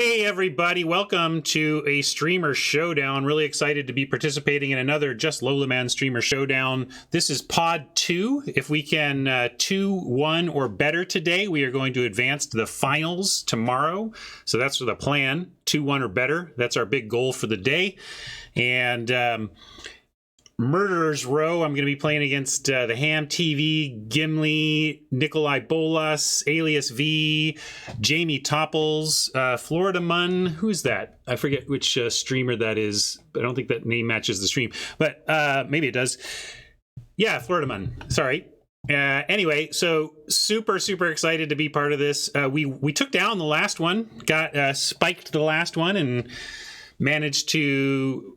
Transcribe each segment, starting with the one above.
Hey everybody, welcome to a Streamer Showdown. Really excited to be participating in another Just Lola Man Streamer Showdown. This is Pod 2. If we can 2-1 or better today, we are going to advance to the finals tomorrow. So that's the plan, 2-1 or better. That's our big goal for the day. And Murderer's Row, I'm going to be playing against the Ham TV, Gimli, Nikolai Bolas, Alias V, Jamie Topples, Florida Mun. Who's that? I forget which streamer that is. I don't think that name matches the stream, but maybe it does. Yeah, Florida Mun. Sorry. Anyway, so super excited to be part of this. We took down the last one, got spiked the last one, and managed to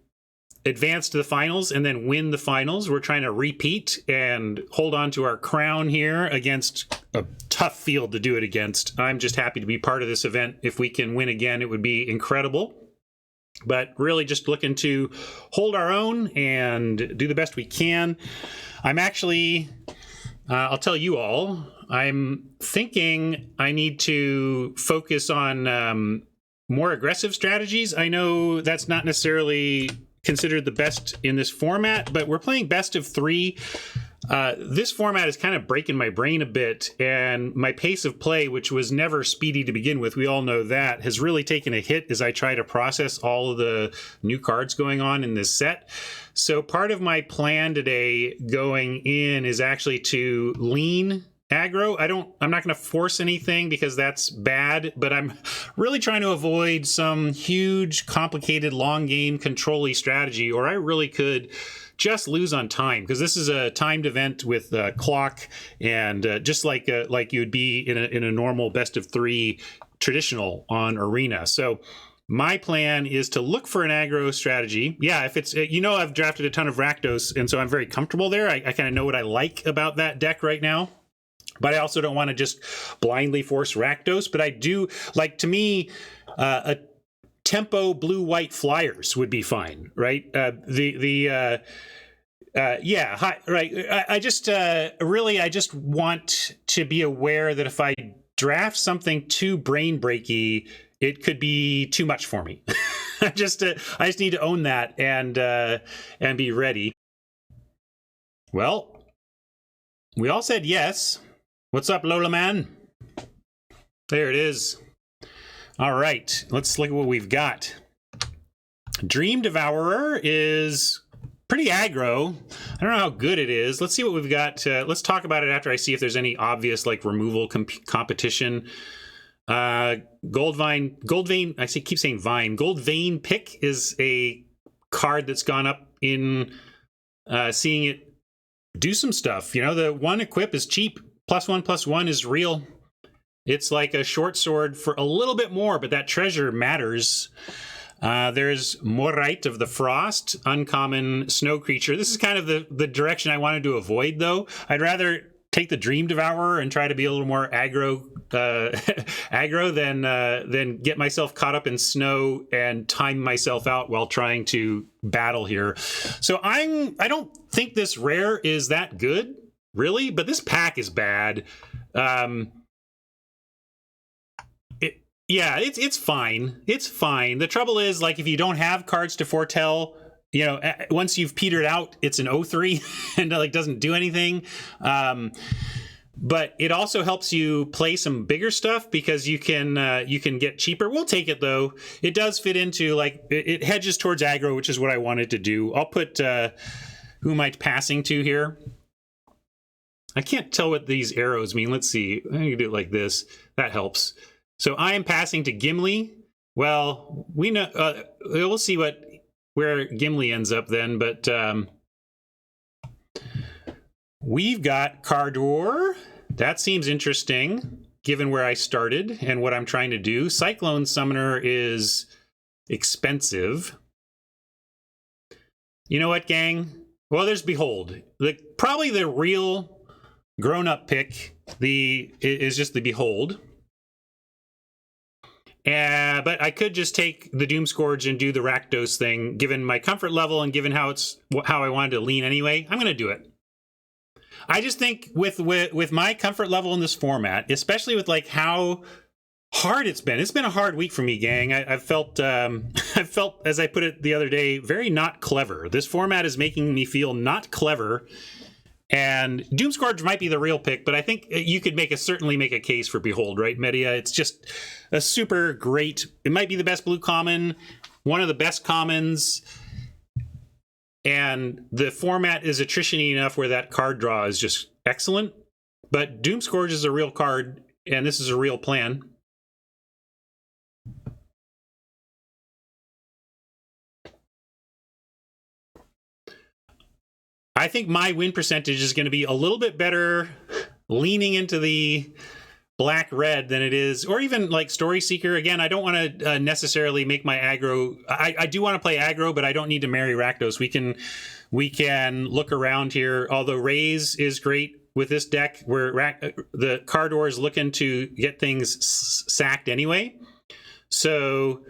advance to the finals and then win the finals. We're trying to repeat and hold on to our crown here against a tough field to do it against. I'm just happy to be part of this event. If we can win again, it would be incredible. But really just looking to hold our own and do the best we can. I'm actually, I'll tell you all, I'm thinking I need to focus on more aggressive strategies. I know that's not necessarily considered the best in this format, but we're playing best of three. This format is kind of breaking my brain a bit, and my pace of play, which was never speedy to begin with, we all know that, has really taken a hit as I try to process all of the new cards going on in this set. So part of my plan today going in is actually to lean aggro. I'm not going to force anything because that's bad, but I'm really trying to avoid some huge, complicated, long game control-y strategy, or I really could just lose on time, because this is a timed event with a clock, and just like you would be in a normal best of three traditional on Arena. So my plan is to look for an aggro strategy. Yeah, if it's, I've drafted a ton of Rakdos, and so I'm very comfortable there. I kind of know what I like about that deck right now. But I also don't want to just blindly force Rakdos. But I do, like, to me, a tempo blue-white flyers would be fine, right? Right. I just want to be aware that if I draft something too brain-breaky, it could be too much for me. I just need to own that and be ready. Well, we all said yes. What's up, Lola Man? There it is. All right, let's look at what we've got. Dream Devourer is pretty aggro. I don't know how good it is. Let's see what we've got. Let's talk about it after I see if there's any obvious like removal competition. Gold Vein, I keep saying Vine. Gold Vein Pick is a card that's gone up in seeing it do some stuff. The one equip is cheap. +1/+1 is real. It's like a short sword for a little bit more, but that treasure matters. There's Morite of the Frost, uncommon snow creature. This is kind of the direction I wanted to avoid, though. I'd rather take the Dream Devourer and try to be a little more aggro than get myself caught up in snow and time myself out while trying to battle here. So I don't think this rare is that good, really, but this pack is bad. It's fine. It's fine. The trouble is, like, if you don't have cards to foretell, once you've petered out, it's an 0-3 and like doesn't do anything. But it also helps you play some bigger stuff because you can get cheaper. We'll take it though. It does fit into, like, it hedges towards aggro, which is what I wanted to do. I'll put who am I passing to here? I can't tell what these arrows mean. Let's see. I'm going to do it like this. That helps. So I am passing to Gimli. Well, we know. We'll see where Gimli ends up then. But we've got Cardor. That seems interesting, given where I started and what I'm trying to do. Cyclone Summoner is expensive. You know what, gang? Well, there's Behold. Probably the real grown-up pick is just the Behold. But I could just take the Doomscourge and do the Rakdos thing, given my comfort level and given how I wanted to lean anyway. I'm going to do it. I just think with my comfort level in this format, especially with like how hard it's been. It's been a hard week for me, gang. I've felt, I felt, as I put it the other day, very not clever. This format is making me feel not clever. And Doomscourge might be the real pick, but I think you could certainly make a case for Behold, right, Media? It's just a super great. It might be the best blue common, one of the best commons, and the format is attrition-y enough where that card draw is just excellent. But Doomscourge is a real card, and this is a real plan. I think my win percentage is going to be a little bit better leaning into the black-red than it is, or even like Story Seeker. Again, I don't want to necessarily make my aggro. I do want to play aggro, but I don't need to marry Rakdos. We can look around here. Although Raise is great with this deck, where the Cardor is looking to get things sacked anyway. So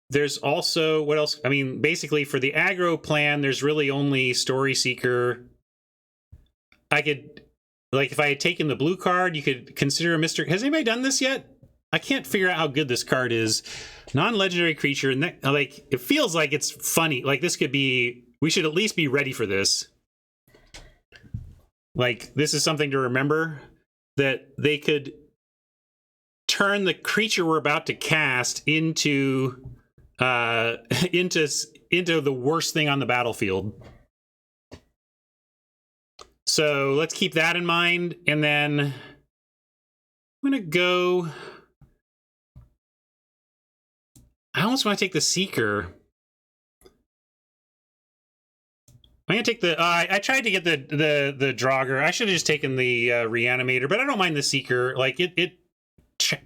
there's also, what else? I mean, basically for the aggro plan, there's really only Story Seeker. I could, like, if I had taken the blue card, you could consider a Mr. Has anybody done this yet? I can't figure out how good this card is. Non-legendary creature, and that, like, it feels like it's funny. Like, this could be, we should at least be ready for this. Like, this is something to remember, that they could turn the creature we're about to cast into the worst thing on the battlefield. So let's keep that in mind, and then I'm gonna go. I almost want to take the Seeker. I'm gonna take the. I tried to get the Draugr. I should have just taken the Reanimator, but I don't mind the Seeker. Like it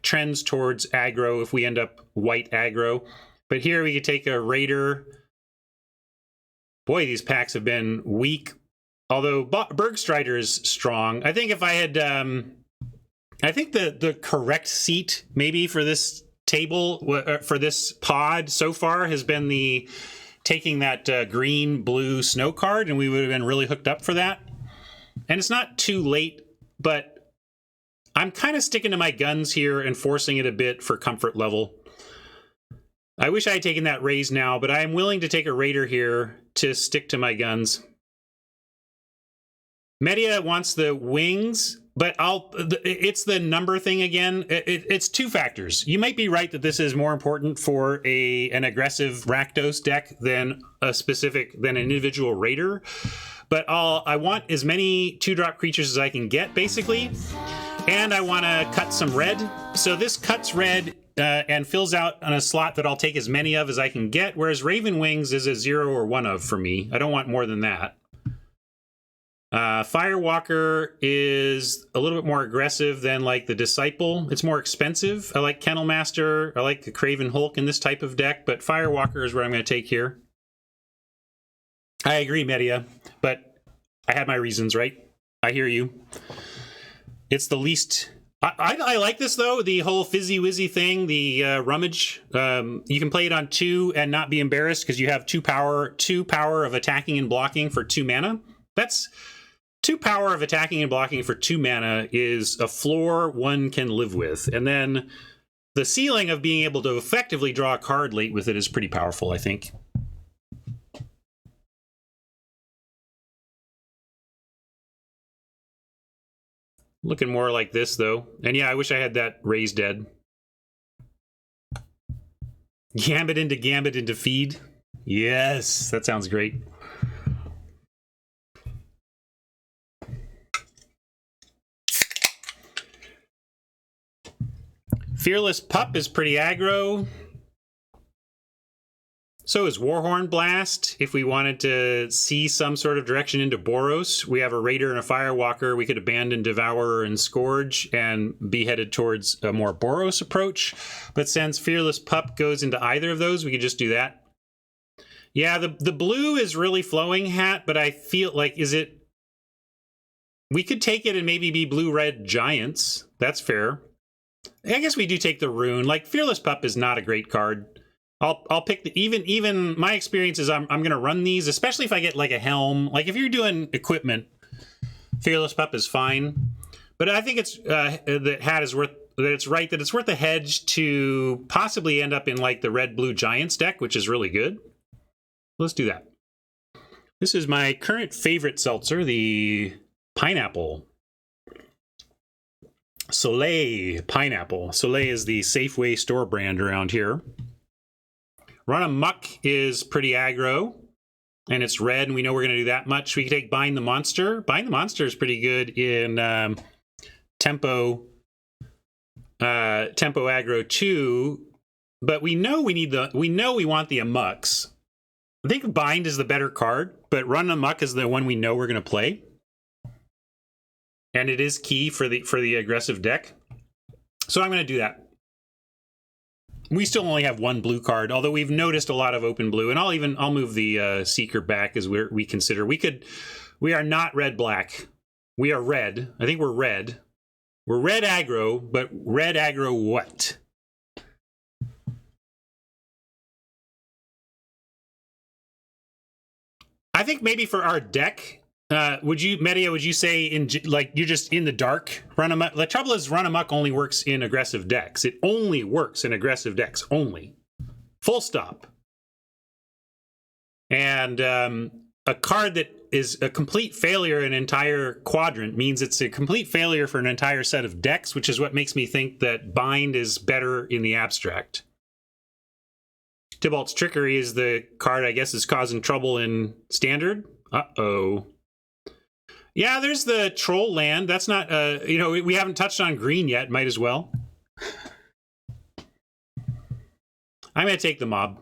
trends towards aggro if we end up white aggro. But here we could take a Raider. Boy, these packs have been weak. Although Bergstrider is strong. I think if I had, I think the correct seat maybe for this table, for this pod so far has been the taking that green blue snow card, and we would have been really hooked up for that. And it's not too late, but I'm kind of sticking to my guns here and forcing it a bit for comfort level. I wish I had taken that Raise now, but I am willing to take a Raider here to stick to my guns. Media wants the wings, but it's the number thing again. It's two factors. You might be right that this is more important for an aggressive Rakdos deck than an individual Raider. But I want as many 2-drop creatures as I can get, basically. And I want to cut some red. So this cuts red and fills out on a slot that I'll take as many of as I can get, whereas Raven Wings is a 0 or 1 of for me. I don't want more than that. Firewalker is a little bit more aggressive than like the Disciple. It's more expensive. I like Kennel Master. I like the Craven Hulk in this type of deck, but Firewalker is what I'm going to take here. I agree, Media, but I had my reasons, right? I hear you. It's the least... I like this, though, the whole fizzy-wizzy thing, the Rummage. You can play it on 2 and not be embarrassed because you have 2 power of attacking and blocking for 2 mana. That's 2 power of attacking and blocking for 2 mana is a floor one can live with. And then the ceiling of being able to effectively draw a card late with it is pretty powerful, I think. Looking more like this, though. And yeah, I wish I had that Raise Dead. Gambit into feed. Yes, that sounds great. Fearless Pup is pretty aggro. So is Warhorn Blast. If we wanted to see some sort of direction into Boros, we have a Raider and a Firewalker. We could abandon Devourer and Scourge and be headed towards a more Boros approach. But since Fearless Pup goes into either of those, we could just do that. Yeah, the blue is really flowing, Hat, but I feel like, we could take it and maybe be blue-red Giants. That's fair. I guess we do take the Rune. Like, Fearless Pup is not a great card. I'll pick the even my experience is I'm gonna run these, especially if I get like a Helm. Like if you're doing equipment, Fearless Pup is fine. But I think it's that hat is worth that it's right that it's worth a hedge to possibly end up in like the red-blue Giants deck, which is really good. Let's do that. This is my current favorite seltzer, the pineapple. Soleil pineapple. Soleil is the Safeway store brand around here. Run Amok is pretty aggro, and it's red, and we know we're going to do that much. We can take Bind the Monster. Bind the Monster is pretty good in tempo aggro too, but we know we want the Amuks. I think Bind is the better card, but Run Amok is the one we know we're going to play. And it is key for the aggressive deck. So I'm going to do that. We still only have one blue card, although we've noticed a lot of open blue. And I'll move the Seeker back as we consider. We are not red-black. We are red. I think we're red. We're red aggro, but red aggro what? I think maybe for our deck, would you say you're just in the dark? Run Amok. The trouble is Run Amok only works in aggressive decks. It only works in aggressive decks, only. Full stop. And a card that is a complete failure in an entire quadrant means it's a complete failure for an entire set of decks, which is what makes me think that Bind is better in the abstract. Tybalt's Trickery is the card I guess is causing trouble in Standard. Uh-oh. Yeah, there's the Troll land. That's not, we haven't touched on green yet. Might as well. I'm going to take the mob.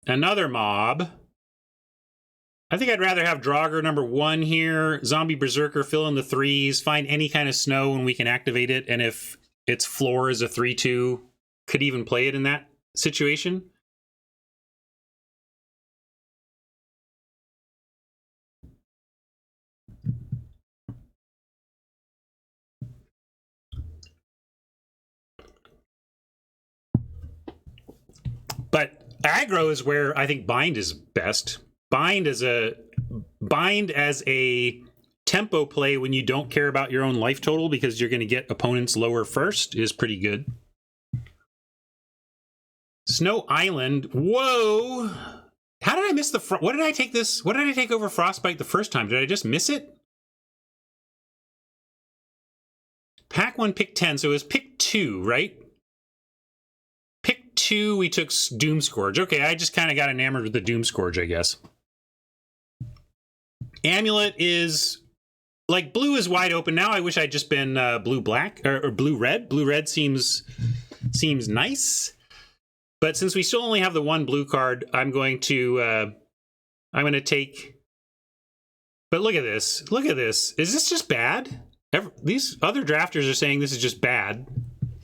Another mob. I think I'd rather have Draugr #1 here. Zombie Berserker, fill in the 3s. Find any kind of snow and we can activate it. And if its floor is a 3/2, could even play it in that situation. But aggro is where I think Bind is best. Bind as a tempo play when you don't care about your own life total because you're going to get opponents lower first is pretty good. Snow Island. Whoa! How did I miss the what did I take this? What did I take over Frostbite the first time? Did I just miss it? Pack 1, pick 10. So it was pick 2, right? Pick 2, we took Doomscourge. Okay, I just kind of got enamored with the Doomscourge, I guess. Amulet is like blue is wide open now. I wish I'd just been blue-black or blue-red. Blue-red seems nice. But since we still only have the one blue card, I'm going to take. But look at this. Look at this. Is this just bad? These other drafters are saying this is just bad.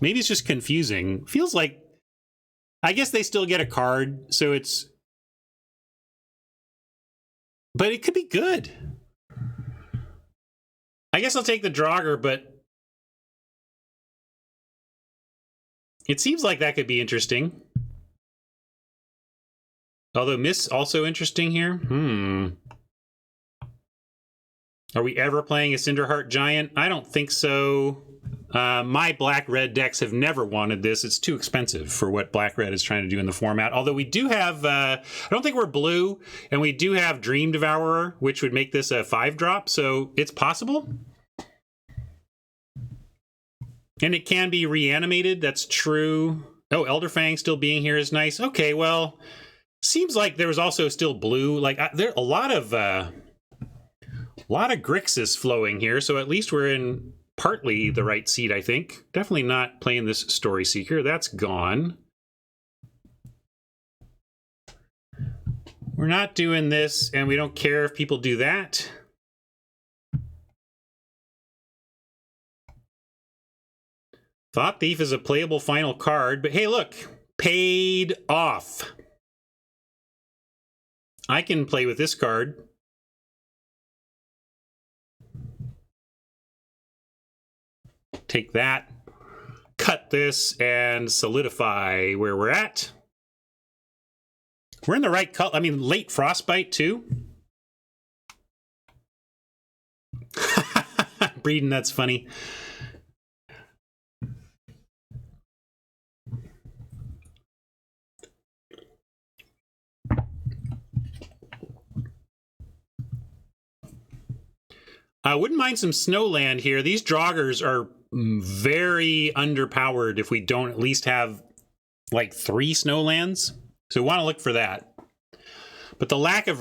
Maybe it's just confusing. Feels like. I guess they still get a card, so it's. But it could be good. I guess I'll take the Draugr, but it seems like that could be interesting. Although Miss also interesting here. Are we ever playing a Cinderheart Giant? I don't think so. My black-red decks have never wanted this. It's too expensive for what black-red is trying to do in the format. Although we do have, I don't think we're blue, and we do have Dream Devourer, which would make this a 5-drop, so it's possible. And it can be reanimated, that's true. Oh, Elderfang still being here is nice. Okay, well, seems like there was also still blue. Like, there a lot of Grixis flowing here, so at least we're in partly the right seat, I think. Definitely not playing this Story Seeker. That's gone. We're not doing this, and we don't care if people do that. Thought Thief is a playable final card, but hey, look. Paid off. I can play with this card. Take that, cut this, and solidify where we're at. We're in the right color. I mean, late Frostbite, too. Breeden, that's funny. I wouldn't mind some Snowland here. These Draugrs are very underpowered if we don't at least have like 3 Snowlands. So we want to look for that. But the lack of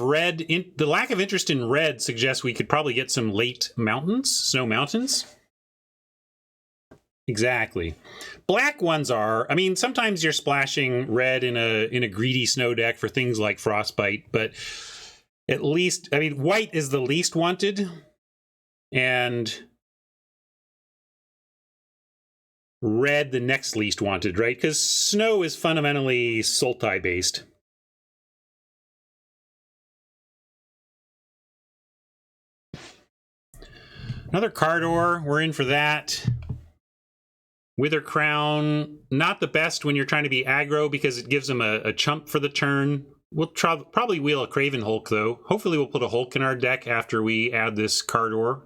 interest in red suggests we could probably get some late mountains, snow mountains. Exactly. Black ones are, I mean, sometimes you're splashing red in a greedy snow deck for things like Frostbite, but at least, I mean, white is the least wanted. And red, the next least wanted, right? Because snow is fundamentally Sultai based. Another Cardor, we're in for that. Wither Crown, not the best when you're trying to be aggro because it gives them a chump for the turn. We'll probably wheel a Craven Hulk, though. Hopefully we'll put a Hulk in our deck after we add this Cardor.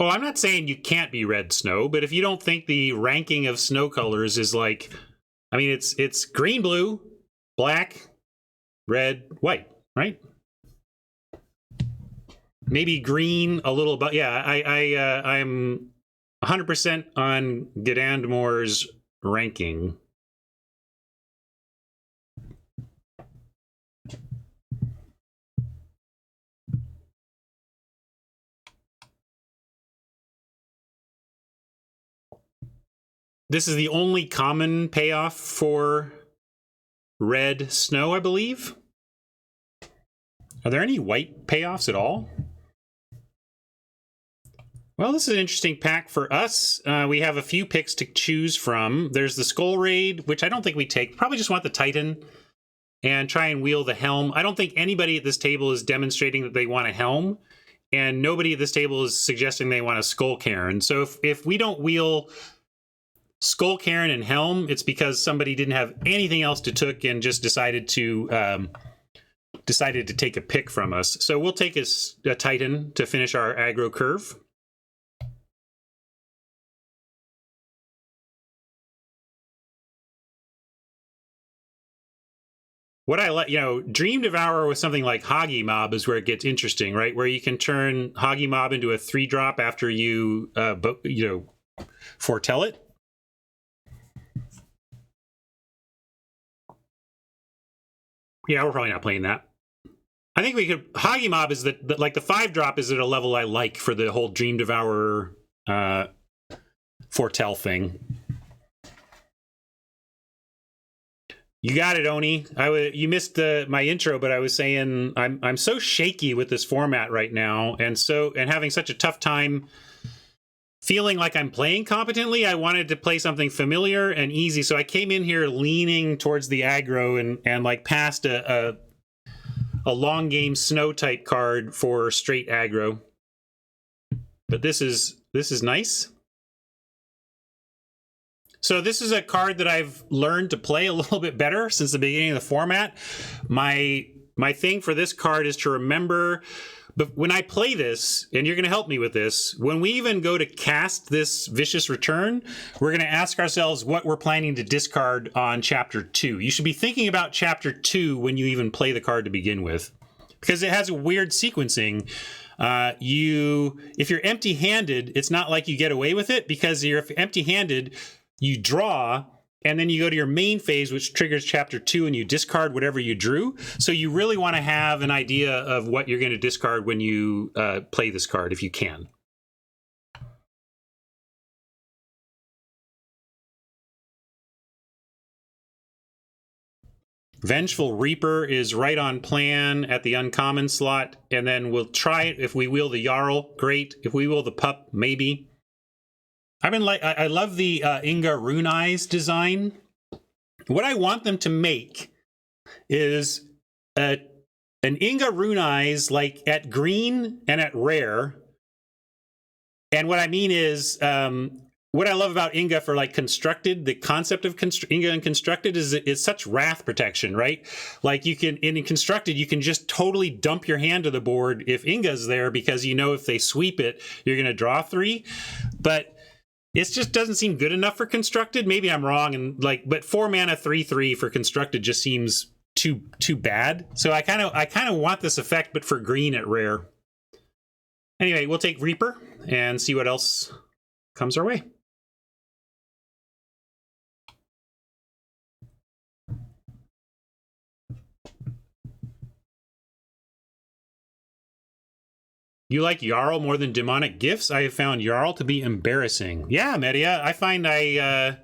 Oh, I'm not saying you can't be red snow, but if you don't think the ranking of snow colors is like, I mean, it's green, blue, black, red, white, right? Maybe green a little, but yeah, I'm 100% on Gidandmore's ranking. This is the only common payoff for red snow, I believe. Are there any white payoffs at all? Well, this is an interesting pack for us. We have a few picks to choose from. There's the Skull Raid, which I don't think we take. Probably just want the Titan and try and wheel the Helm. I don't think anybody at this table is demonstrating that they want a Helm, and nobody at this table is suggesting they want a Skull Cairn. So if we don't wheel Skull Cairn and Helm, it's because somebody didn't have anything else to took and just decided to take a pick from us. So we'll take a Titan to finish our aggro curve. What I like, Dream Devourer with something like Hoggy Mob is where it gets interesting, right? Where you can turn Hoggy Mob into a 3-drop after you, foretell it. Yeah, we're probably not playing that. I think we could. Hoggy Mob is like the 5-drop is at a level I like for the whole Dream Devourer foretell thing. You got it, Oni. You missed my intro, but I was saying I'm so shaky with this format right now, and having such a tough time feeling like I'm playing competently. I wanted to play something familiar and easy, so I came in here leaning towards the aggro and like passed a long game snow type card for straight aggro. But this is nice. So this is a card that I've learned to play a little bit better since the beginning of the format. My thing for this card is to remember, but when I play this, and you're going to help me with this, when we even go to cast this Vicious Return, we're going to ask ourselves what we're planning to discard on Chapter 2. You should be thinking about Chapter 2 when you even play the card to begin with, because it has a weird sequencing. If you're empty-handed, it's not like you get away with it, because if you're empty-handed, you draw, and then you go to your main phase, which triggers Chapter 2, and you discard whatever you drew. So you really want to have an idea of what you're going to discard when you play this card, if you can. Vengeful Reaper is right on plan at the uncommon slot, and then we'll try it. If we wheel the Jarl, great. If we wheel the Pup, maybe. I love the Inga Rune Eyes design. What I want them to make is an Inga Rune Eyes like at green and at rare. And what I mean is what I love about Inga for like constructed, the concept of Inga and constructed is it's such wrath protection, right? Like you can, in constructed, you can just totally dump your hand to the board if Inga's there, because you know if they sweep it, you're going to draw 3. But it just doesn't seem good enough for constructed. Maybe I'm wrong, and like, but 4 mana 3/3 for constructed just seems too bad. So I kind of want this effect, but for green at rare. Anyway, we'll take Reaper and see what else comes our way. You like Jarl more than Demonic Gifts? I have found Jarl to be embarrassing. Yeah, Media, I find I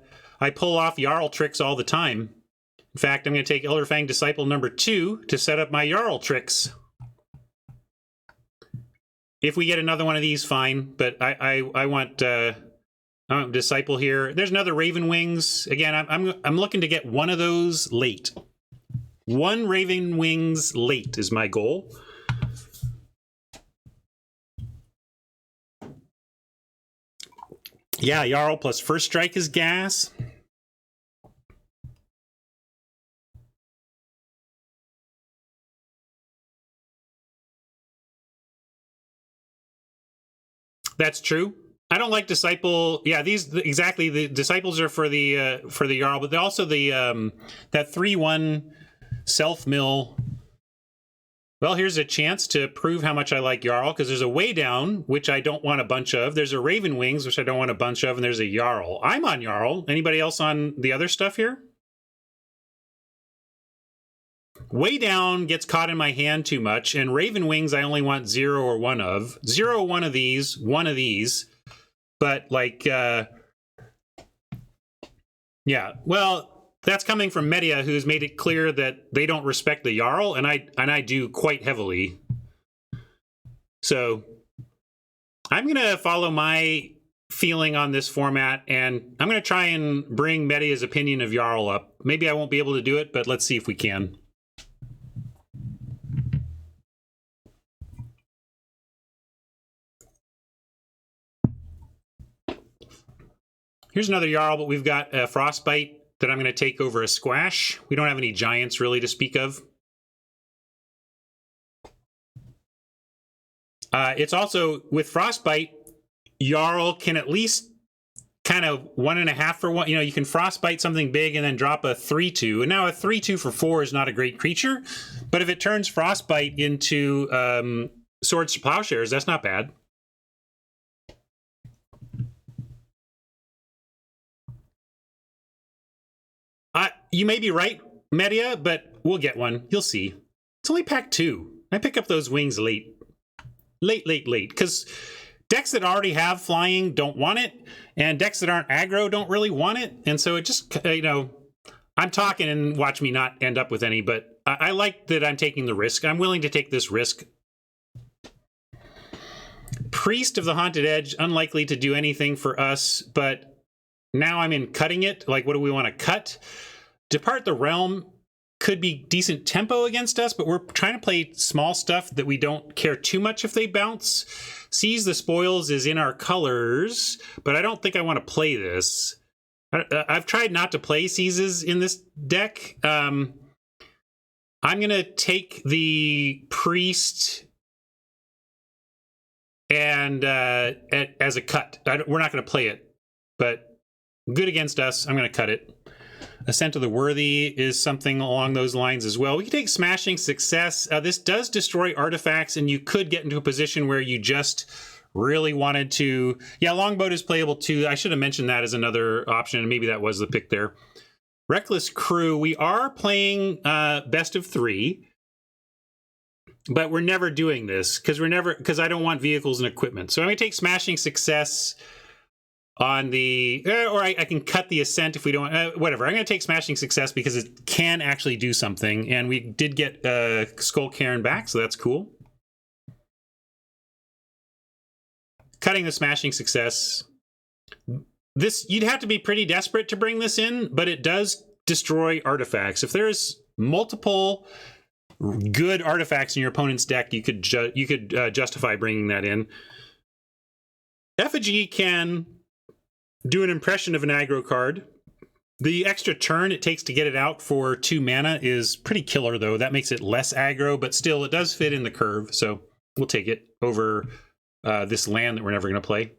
pull off Jarl tricks all the time. In fact, I'm going to take Elderfang Disciple number 2 to set up my Jarl tricks. If we get another one of these, fine. But I want Disciple here. There's another Raven Wings. Again, I'm looking to get one of those late. 1 Raven Wings late is my goal. Yeah, Jarl plus First Strike is gas. That's true. I don't like Disciple. Yeah, these exactly. The Disciples are for the Jarl, but also the that 3/1 self mill. Well, here's a chance to prove how much I like Jarl, because there's a Way Down, which I don't want a bunch of. There's a Raven Wings, which I don't want a bunch of, and there's a Jarl. I'm on Jarl. Anybody else on the other stuff here? Way Down gets caught in my hand too much, and Raven Wings I only want 0 or 1 of. 0 or 1 of these, 1 of these. But, like, yeah. Well, that's coming from Media, who's made it clear that they don't respect the Jarl, and I do quite heavily. So I'm going to follow my feeling on this format, and I'm going to try and bring Media's opinion of Jarl up. Maybe I won't be able to do it, but let's see if we can. Here's another Jarl, but we've got a Frostbite that I'm going to take over a Squash. We don't have any giants really to speak of. It's also, with Frostbite, Jarl can at least kind of 1.5 for 1. You know, you can Frostbite something big and then drop a 3/2. And now a 3/2 for 4 is not a great creature. But if it turns Frostbite into Swords to Plowshares, that's not bad. You may be right, Media, but we'll get one. You'll see. It's only pack 2. I pick up those wings late. Late, because decks that already have flying don't want it, and decks that aren't aggro don't really want it. And so it just, you know, I'm talking and watch me not end up with any, but I like that I'm taking the risk. I'm willing to take this risk. Priest of the Haunted Edge, unlikely to do anything for us, but now I'm in cutting it. Like, what do we want to cut? Depart the Realm could be decent tempo against us, but we're trying to play small stuff that we don't care too much if they bounce. Seize the Spoils is in our colors, but I don't think I want to play this. I've tried not to play Seizes in this deck. I'm going to take the Priest and as a cut. We're not going to play it, but good against us. I'm going to cut it. Ascent of the Worthy is something along those lines as well. We can take Smashing Success. This does destroy artifacts, and you could get into a position where you just really wanted to... Yeah, Longboat is playable too. I should have mentioned that as another option, and maybe that was the pick there. Reckless Crew. We are playing best of 3, but we're never doing this because I don't want vehicles and equipment. So I'm going to take Smashing Success on the, or I can cut the Ascent if we don't, whatever. I'm going to take Smashing Success because it can actually do something, and we did get Skull Cairn back, so that's cool. Cutting the Smashing Success. This, you'd have to be pretty desperate to bring this in, but it does destroy artifacts. If there's multiple good artifacts in your opponent's deck, you could justify bringing that in. Effigy can do an impression of an aggro card. The extra turn it takes to get it out for 2 mana is pretty killer, though. That makes it less aggro, but still, it does fit in the curve, so we'll take it over this land that we're never going to play.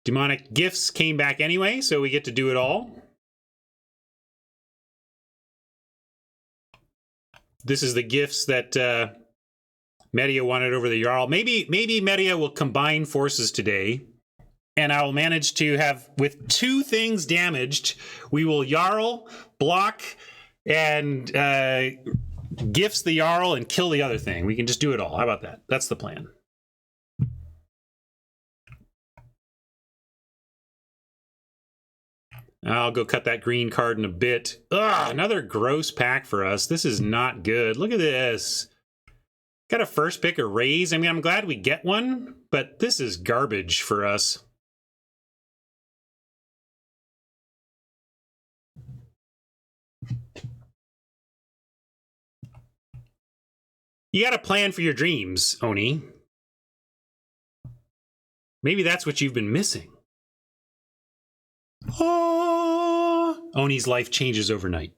Demonic Gifts came back anyway, so we get to do it all. This is the gifts that Media wanted over the Jarl. Maybe Media will combine forces today, and I will manage to have, with 2 things damaged, we will Jarl, block, and gifts the Jarl and kill the other thing. We can just do it all. How about that? That's the plan. I'll go cut that green card in a bit. Ugh, another gross pack for us. This is not good. Look at this. Got a first pick, a raise. I mean, I'm glad we get one, but this is garbage for us. You got to plan for your dreams, Oni. Maybe that's what you've been missing. Oh, Oni's life changes overnight.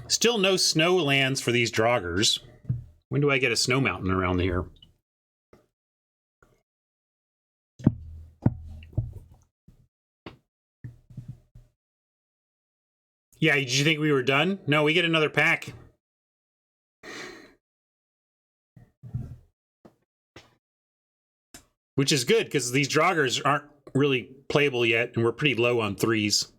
Still no snow lands for these Draugrs. When do I get a snow mountain around here? Yeah, did you think we were done? No, we get another pack. Which is good, because these Draugrs aren't really playable yet, and we're pretty low on 3s.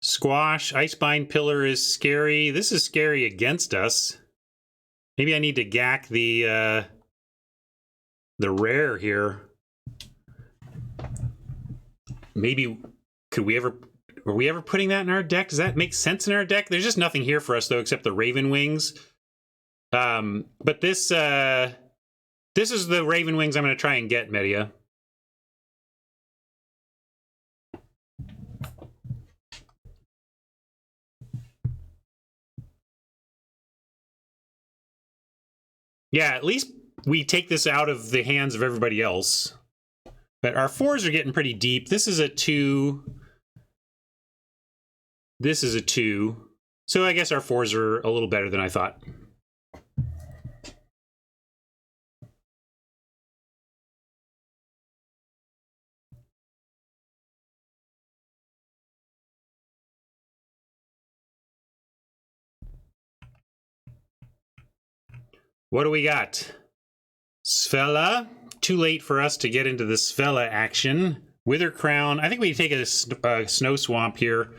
Squash, Icebind Pillar is scary. This is scary against us. Maybe I need to gack the rare here. Maybe, were we ever putting that in our deck? Does that make sense in our deck? There's just nothing here for us, though, except the Raven Wings. But this is the Raven Wings I'm going to try and get, Media. Yeah, at least we take this out of the hands of everybody else. But our 4s are getting pretty deep. This is a 2. This is a 2. So I guess our 4s are a little better than I thought. What do we got? Svella. Too late for us to get into the Svella action. Wither Crown. I think we take a Snow Swamp here.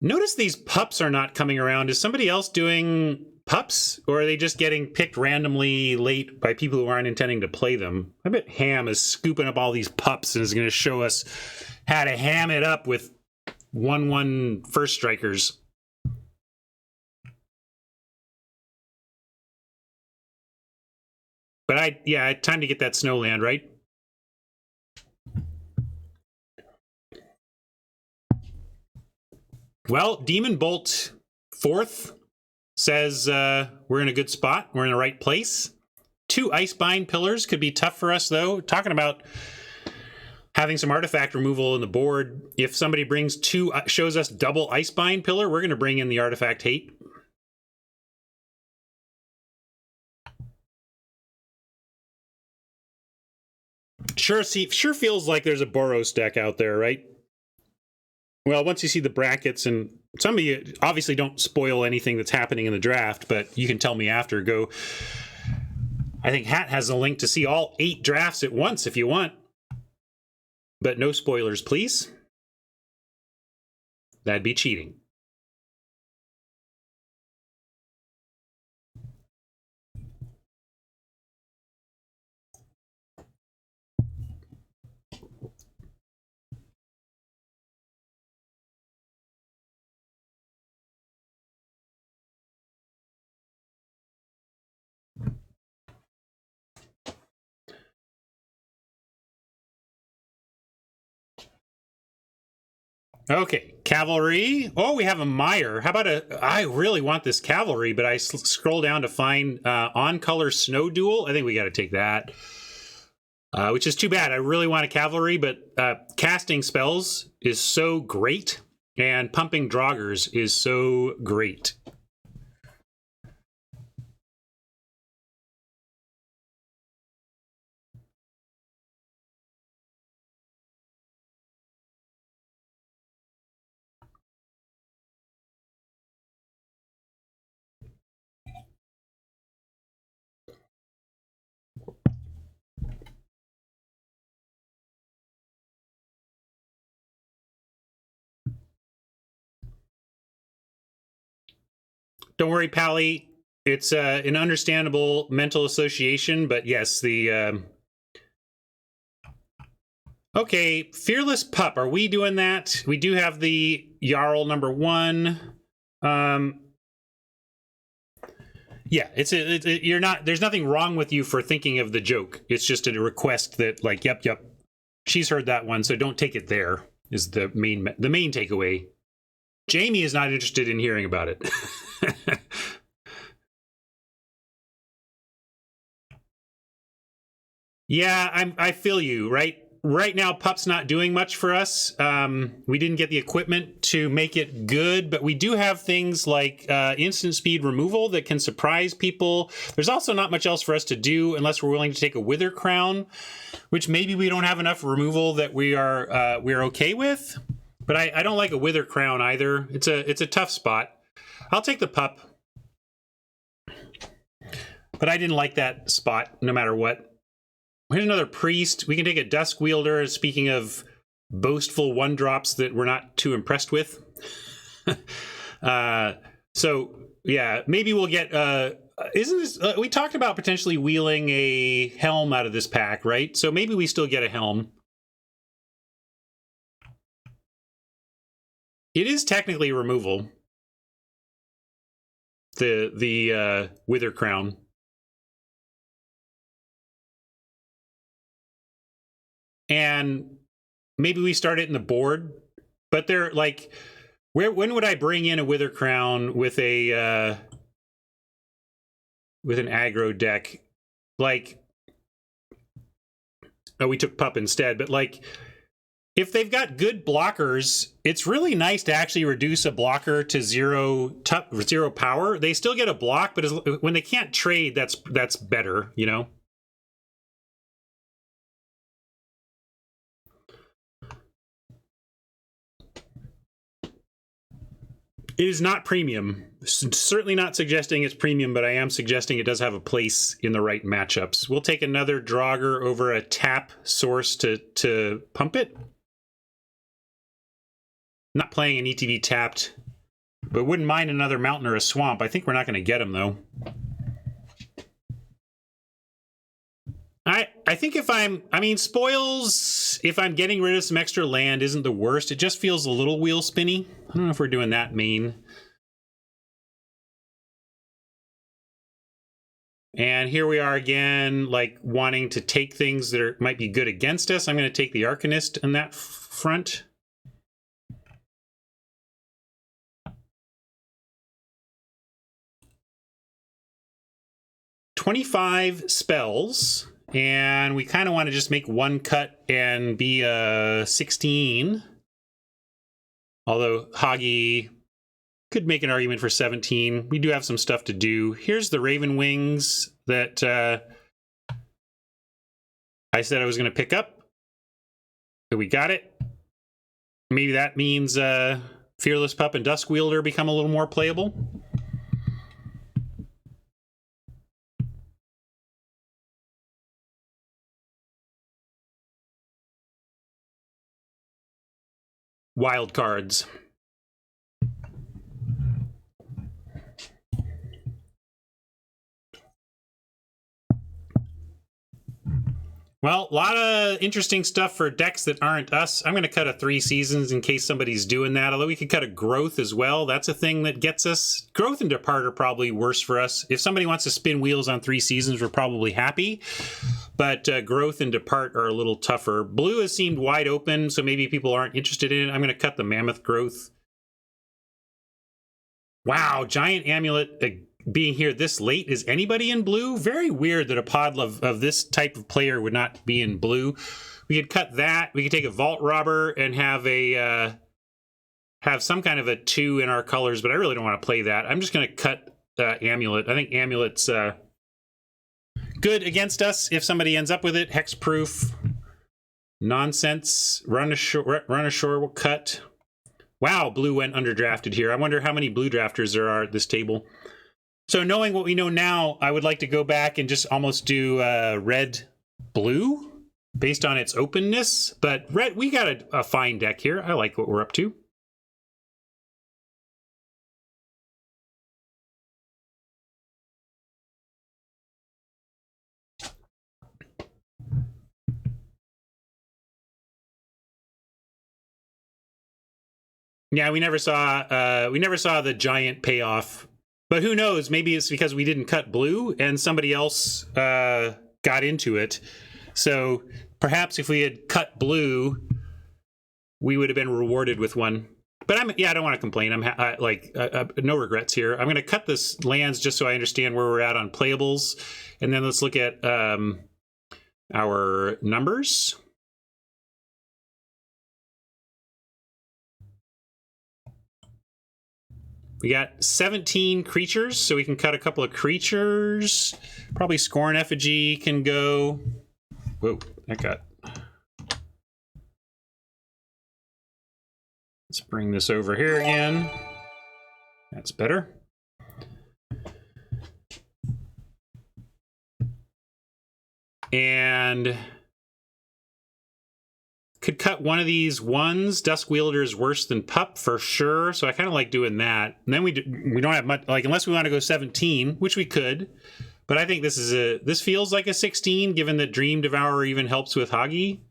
Notice these pups are not coming around. Is somebody else doing pups? Or are they just getting picked randomly late by people who aren't intending to play them? I bet Ham is scooping up all these pups and is going to show us how to ham it up with 1/1 first strikers. But yeah, time to get that Snowland, right? Well, Demon Bolt 4th says we're in a good spot. We're in the right place. 2 Icebind Pillars could be tough for us, though. Talking about having some artifact removal in the board. If somebody brings 2, shows us double Icebind Pillar, we're going to bring in the Artifact Hate. Sure feels like there's a Boros deck out there, right? Well, once you see the brackets, and some of you obviously don't spoil anything that's happening in the draft, but you can tell me after. Go. I think Hat has a link to see all 8 drafts at once if you want. But no spoilers, please. That'd be cheating. Okay, cavalry. Oh, we have a mire. How about I really want this cavalry, but I scroll down to find on-color snow duel. I think we got to take that, which is too bad. I really want a cavalry, but casting spells is so great, and pumping draugrs is so great. Don't worry, Pally. It's an understandable mental association, but yes, the... Okay, Fearless Pup. Are we doing that? We do have the Jarl #1. Yeah, you're not. There's nothing wrong with you for thinking of the joke. It's just a request that, like, yep, she's heard that one, so don't take it there. Is the main takeaway. Jamie is not interested in hearing about it. Yeah, I feel you, right? Right now, Pup's not doing much for us. We didn't get the equipment to make it good, but we do have things like instant speed removal that can surprise people. There's also not much else for us to do unless we're willing to take a Wither Crown, which maybe we don't have enough removal that we're okay with. But I don't like a Wither Crown either. It's a tough spot. I'll take the Pup, but I didn't like that spot no matter what. Here's another priest. We can take a Dusk Wielder. Speaking of boastful 1-drops that we're not too impressed with. So yeah, maybe we'll get. Isn't this? We talked about potentially wheeling a helm out of this pack, right? So maybe we still get a helm. It is technically removal. The Wither Crown. And maybe we start it in the board, but they're like, when would I bring in a Wither Crown with a with an aggro deck? Like, oh, we took Pup instead, but like, if they've got good blockers, it's really nice to actually reduce a blocker to zero power. They still get a block, but when they can't trade, that's better, you know. It is not premium. Certainly not suggesting it's premium, but I am suggesting it does have a place in the right matchups. We'll take another Draugr over a tap source to pump it. Not playing an ETB tapped, but wouldn't mind another mountain or a swamp. I think we're not going to get him, though. I think spoils, if I'm getting rid of some extra land, isn't the worst. It just feels a little wheel spinny. I don't know if we're doing that mean. And here we are again, like wanting to take things that might be good against us. I'm going to take the Arcanist in that front. $25 spells. And we kind of want to just make one cut and be a 16. Although Hagi could make an argument for 17. We do have some stuff to do. Here's the Raven Wings that I said I was going to pick up. But we got it. Maybe that means Fearless Pup and Dusk Wielder become a little more playable. Wild cards. Well, a lot of interesting stuff for decks that aren't us. I'm going to cut a 3 seasons in case somebody's doing that, although we could cut a growth as well. That's a thing that gets us. Growth and depart are probably worse for us. If somebody wants to spin wheels on 3 seasons, we're probably happy. But growth and depart are a little tougher. Blue has seemed wide open, so maybe people aren't interested in it. I'm going to cut the mammoth growth. Wow, giant amulet being here this late. Is anybody in blue? Very weird that a pod of this type of player would not be in blue. We could cut that. We could take a vault robber and have a have some kind of a 2 in our colors, but I really don't want to play that. I'm just going to cut amulet. I think amulet's good against us if somebody ends up with it. Hexproof. Nonsense. Run ashore will cut. Wow, blue went underdrafted here. I wonder how many blue drafters there are at this table. So knowing what we know now, I would like to go back and just almost do red-blue based on its openness. But red, we got a fine deck here. I like what we're up to. Yeah, we never saw the giant payoff. But who knows? Maybe it's because we didn't cut blue and somebody else got into it. So perhaps if we had cut blue, we would have been rewarded with one. But I don't want to complain. I'm no regrets here. I'm going to cut this lands just so I understand where we're at on playables, and then let's look at our numbers. We got 17 creatures, so we can cut a couple of creatures. Probably Scorn Effigy can go. Whoa, that got... Let's bring this over here again. That's better. And could cut one of these ones. Dusk Wielder is worse than Pup for sure, so I kind of like doing that. And then we don't have much, like, unless we want to go 17, which we could. But I think this feels like a 16, given that Dream Devourer even helps with Hagi,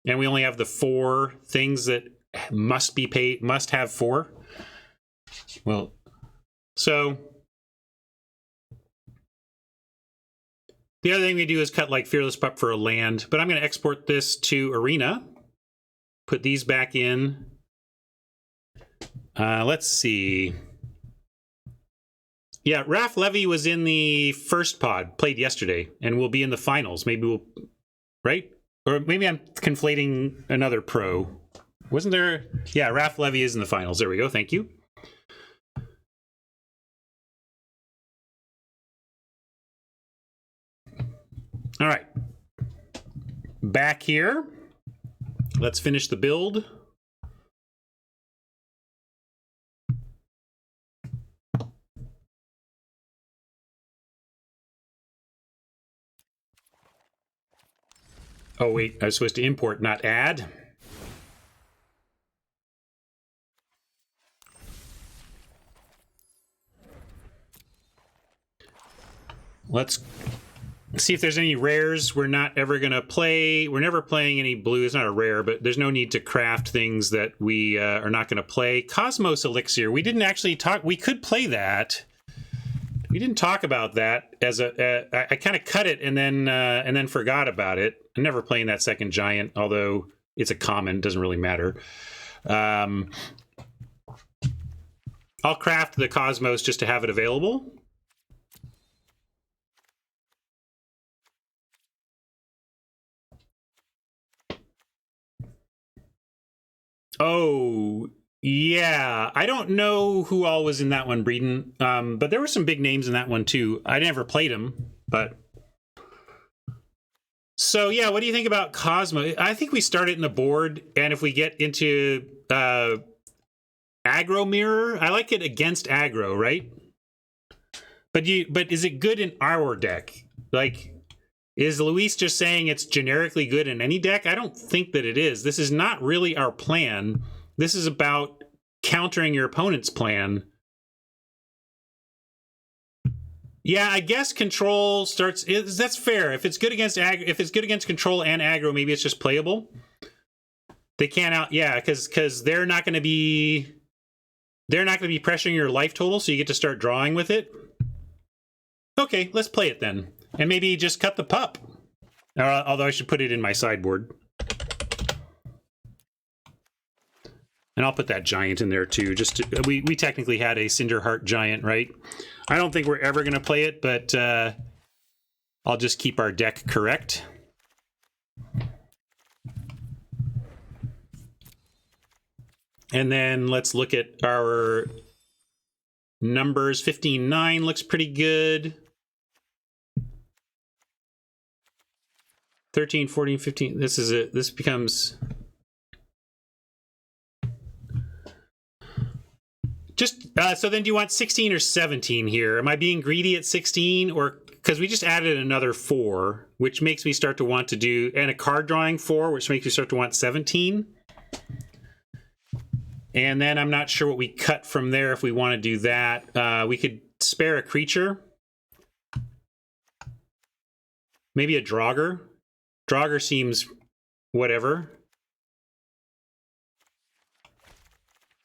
and we only have the 4 things that must be paid, must have 4. Well, so the other thing we do is cut like Fearless Pup for a land, but I'm going to export this to Arena. Put these back in. Let's see. Yeah, Raph Levy was in the first pod, played yesterday, and will be in the finals. Maybe we'll, right? Or maybe I'm conflating another pro. Wasn't there? Yeah, Raph Levy is in the finals. There we go. Thank you. All right. Back here. Let's finish the build. Oh, wait, I was supposed to import, not add. Let's see if there's any rares we're not ever going to play. We're never playing any blue. It's not a rare, but there's no need to craft things that we are not going to play. Cosmos Elixir. We didn't actually talk. We could play that. We didn't talk about that as a. I kind of cut it and then forgot about it. I'm never playing that second giant, although it's a common. Doesn't really matter. I'll craft the Cosmos just to have it available. Oh, yeah. I don't know who all was in that one, Breeden. But there were some big names in that one, too. I never played them, but... So, yeah, what do you think about Cosmo? I think we start it in the board, and if we get into aggro mirror, I like it against aggro, right? But is it good in our deck? Like... Is Luis just saying it's generically good in any deck? I don't think that it is. This is not really our plan. This is about countering your opponent's plan. Yeah, I guess control starts. That's fair. If it's good against control and aggro, maybe it's just playable. They can't out. Yeah, because they're not going to be pressuring your life total, so you get to start drawing with it. Okay, let's play it then, and maybe just cut the pup. Although I should put it in my sideboard, and I'll put that giant in there too. We technically had a Cinderheart giant, right? I don't think we're ever going to play it, but I'll just keep our deck correct. And then let's look at our numbers. 15-9 looks pretty good. 13, 14, 15. This is it. This becomes... so then do you want 16 or 17 here? Am I being greedy at 16? Or because we just added another 4, which makes me start to want to do, and a card drawing 4, which makes me start to want 17. And then I'm not sure what we cut from there if we want to do that. We could spare a creature. Maybe a Draugr. Draugr seems whatever.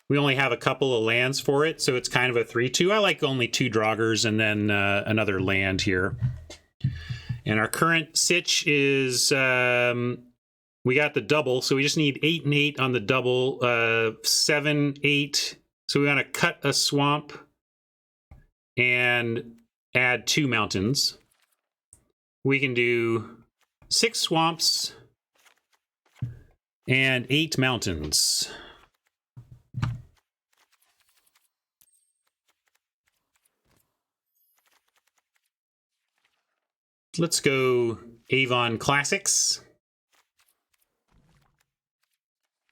We only have a couple of lands for it, so it's kind of a 3-2. I like only 2 Draugrs and then another land here. And our current sitch is... we got the double, so we just need 8 and 8 on the double. 7, 8. So we want to cut a swamp and add 2 mountains. We can do 6 swamps and 8 mountains. Let's go Avon Classics.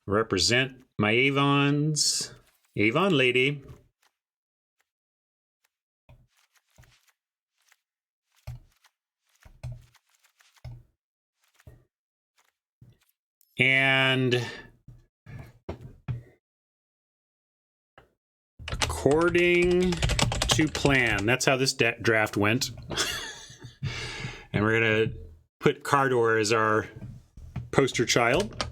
Represent my Avons. Avon lady. And according to plan, that's how this draft went. And we're going to put Cardor as our poster child.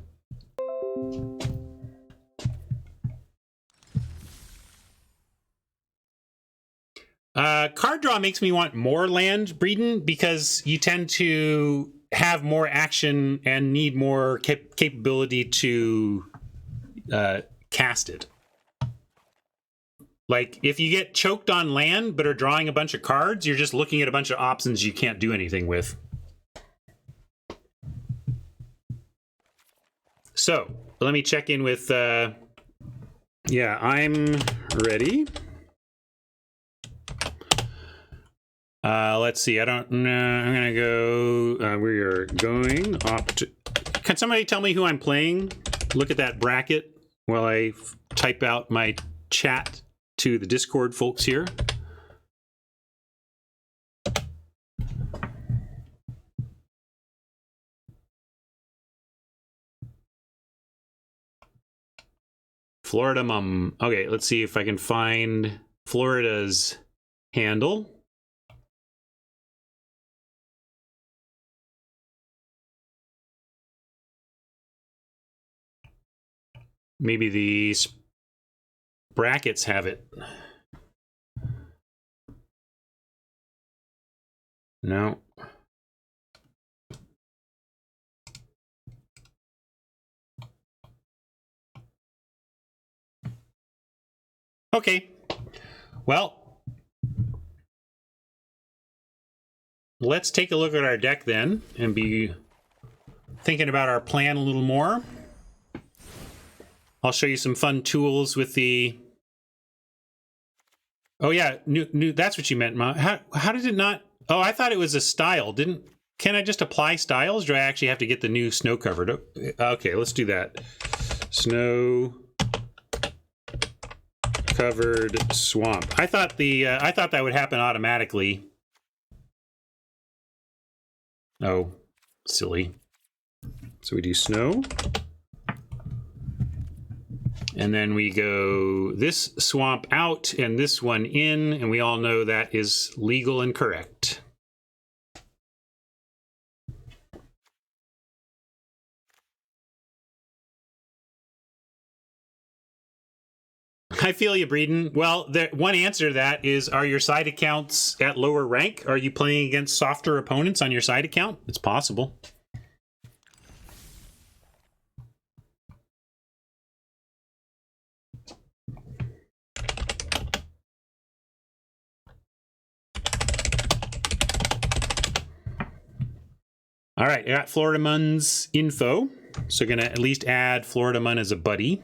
Card draw makes me want more land, Breeden, because you tend to have more action and need more capability to cast it. Like, if you get choked on land but are drawing a bunch of cards, you're just looking at a bunch of options you can't do anything with. So, let me check in with... yeah, I'm ready. Let's see. I don't know. I'm going to go... we are going... Can somebody tell me who I'm playing? Look at that bracket while I type out my chat to the Discord folks here. Florida Mum. Okay, let's see if I can find Florida's handle. Maybe these brackets have it. No. Okay. Well, let's take a look at our deck then and be thinking about our plan a little more. I'll show you some fun tools with the... Oh yeah, new. That's what you meant, Ma. How did it not... Oh, I thought it was a style. Can I just apply styles? Or do I actually have to get the new snow covered? Okay, let's do that. Snow covered swamp. I thought that would happen automatically. Oh, silly. So we do snow. And then we go this swamp out and this one in, and we all know that is legal and correct. I feel you, Breeden. Well, one answer to that is, are your side accounts at lower rank? Are you playing against softer opponents on your side account? It's possible. All right, I got Florida Mun's info. So going to at least add Florida Mun as a buddy.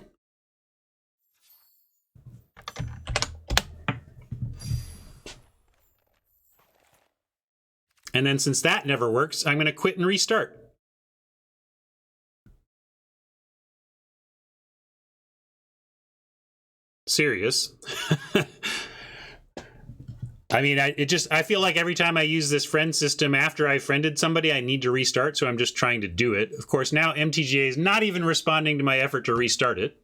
And then since that never works, I'm going to quit and restart. Serious. I mean, I feel like every time I use this friend system after I friended somebody, I need to restart, so I'm just trying to do it. Of course, now MTGA is not even responding to my effort to restart it.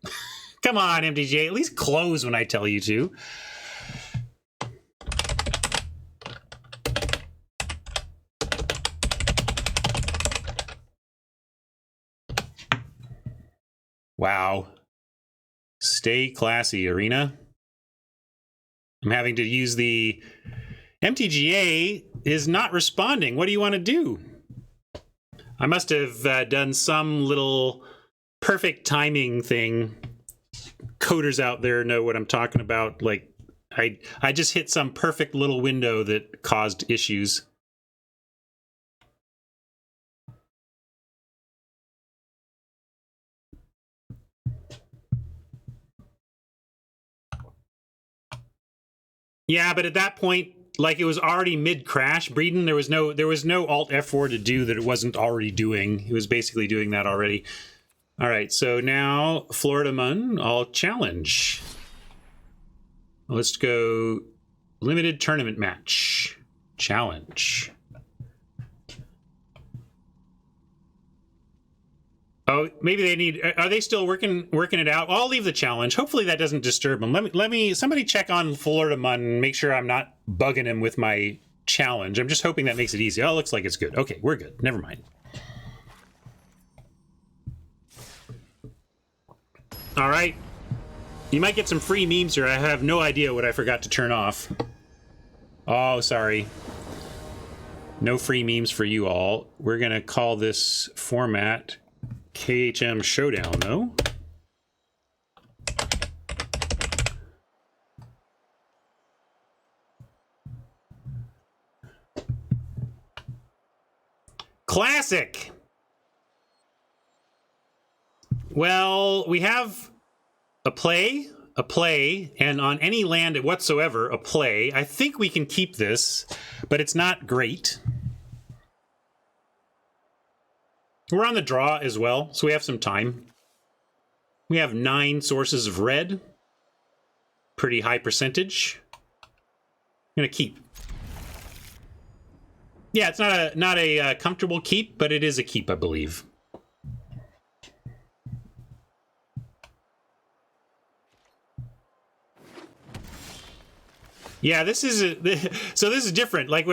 Come on, MTGA, at least close when I tell you to. Wow. Stay classy, Arena. I'm having to use the MTGA is not responding. What do you want to do? I must have done some little perfect timing thing. Coders out there know what I'm talking about. Like I just hit some perfect little window that caused issues. Yeah, but at that point, like it was already mid-crash, Breeden. There was no Alt F4 to do that it wasn't already doing. It was basically doing that already. All right, so now Florida Mun, I'll challenge. Let's go limited tournament match. Challenge. Oh, maybe they need. Are they still working it out? Well, I'll leave the challenge. Hopefully that doesn't disturb them. Let me. Somebody check on Florida Mun and make sure I'm not bugging him with my challenge. I'm just hoping that makes it easy. Oh, it looks like it's good. Okay, we're good. Never mind. All right. You might get some free memes here. I have no idea what I forgot to turn off. Oh, sorry. No free memes for you all. We're gonna call this format KHM Showdown, though. Classic! Well, we have a play, and on any land whatsoever, a play. I think we can keep this, but it's not great. We're on the draw as well, so we have some time. We have 9 sources of red. Pretty high percentage. I'm gonna keep. Yeah, it's not a comfortable keep, but it is a keep, I believe. Yeah, this is so this is different. Like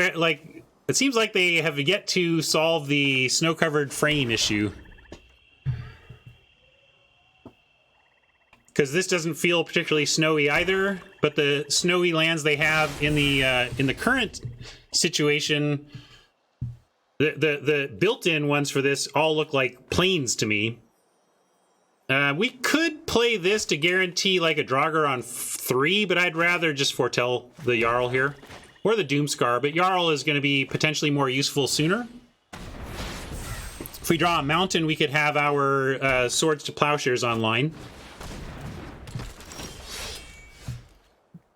it seems like they have yet to solve the snow-covered frame issue. Because this doesn't feel particularly snowy either, but the snowy lands they have in the current situation, the built-in ones for this all look like plains to me. We could play this to guarantee like a Draugr on 3, but I'd rather just foretell the Jarl here. Or the Doomscar, but Jarl is going to be potentially more useful sooner. If we draw a mountain, we could have our Swords to Plowshares online.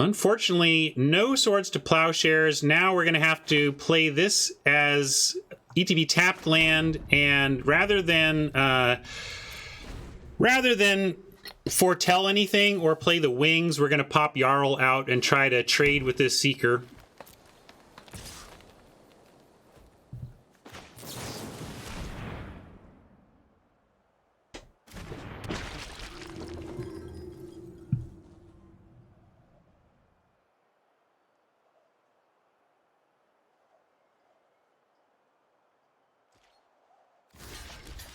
Unfortunately, no Swords to Plowshares. Now we're going to have to play this as ETB tapped land, and rather than foretell anything or play the wings, we're going to pop Jarl out and try to trade with this Seeker.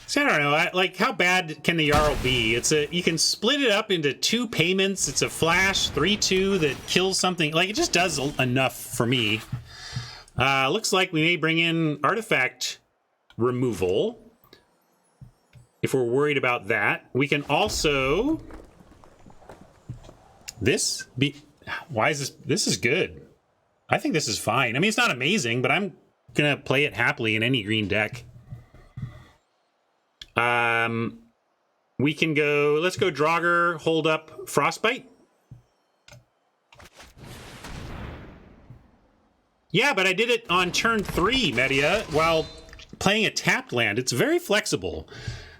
So I don't know, like, how bad can the Jarl be? You can split it up into 2 payments. It's a flash 3/2 that kills something. Like, it just does enough for me. Looks like we may bring in artifact removal if we're worried about that. We can also... Why is this? This is good. I think this is fine. I mean, it's not amazing, but I'm gonna play it happily in any green deck. We can go, let's go Draugr, hold up Frostbite. Yeah, but I did it on turn 3, Media, while playing a tapped land. It's very flexible.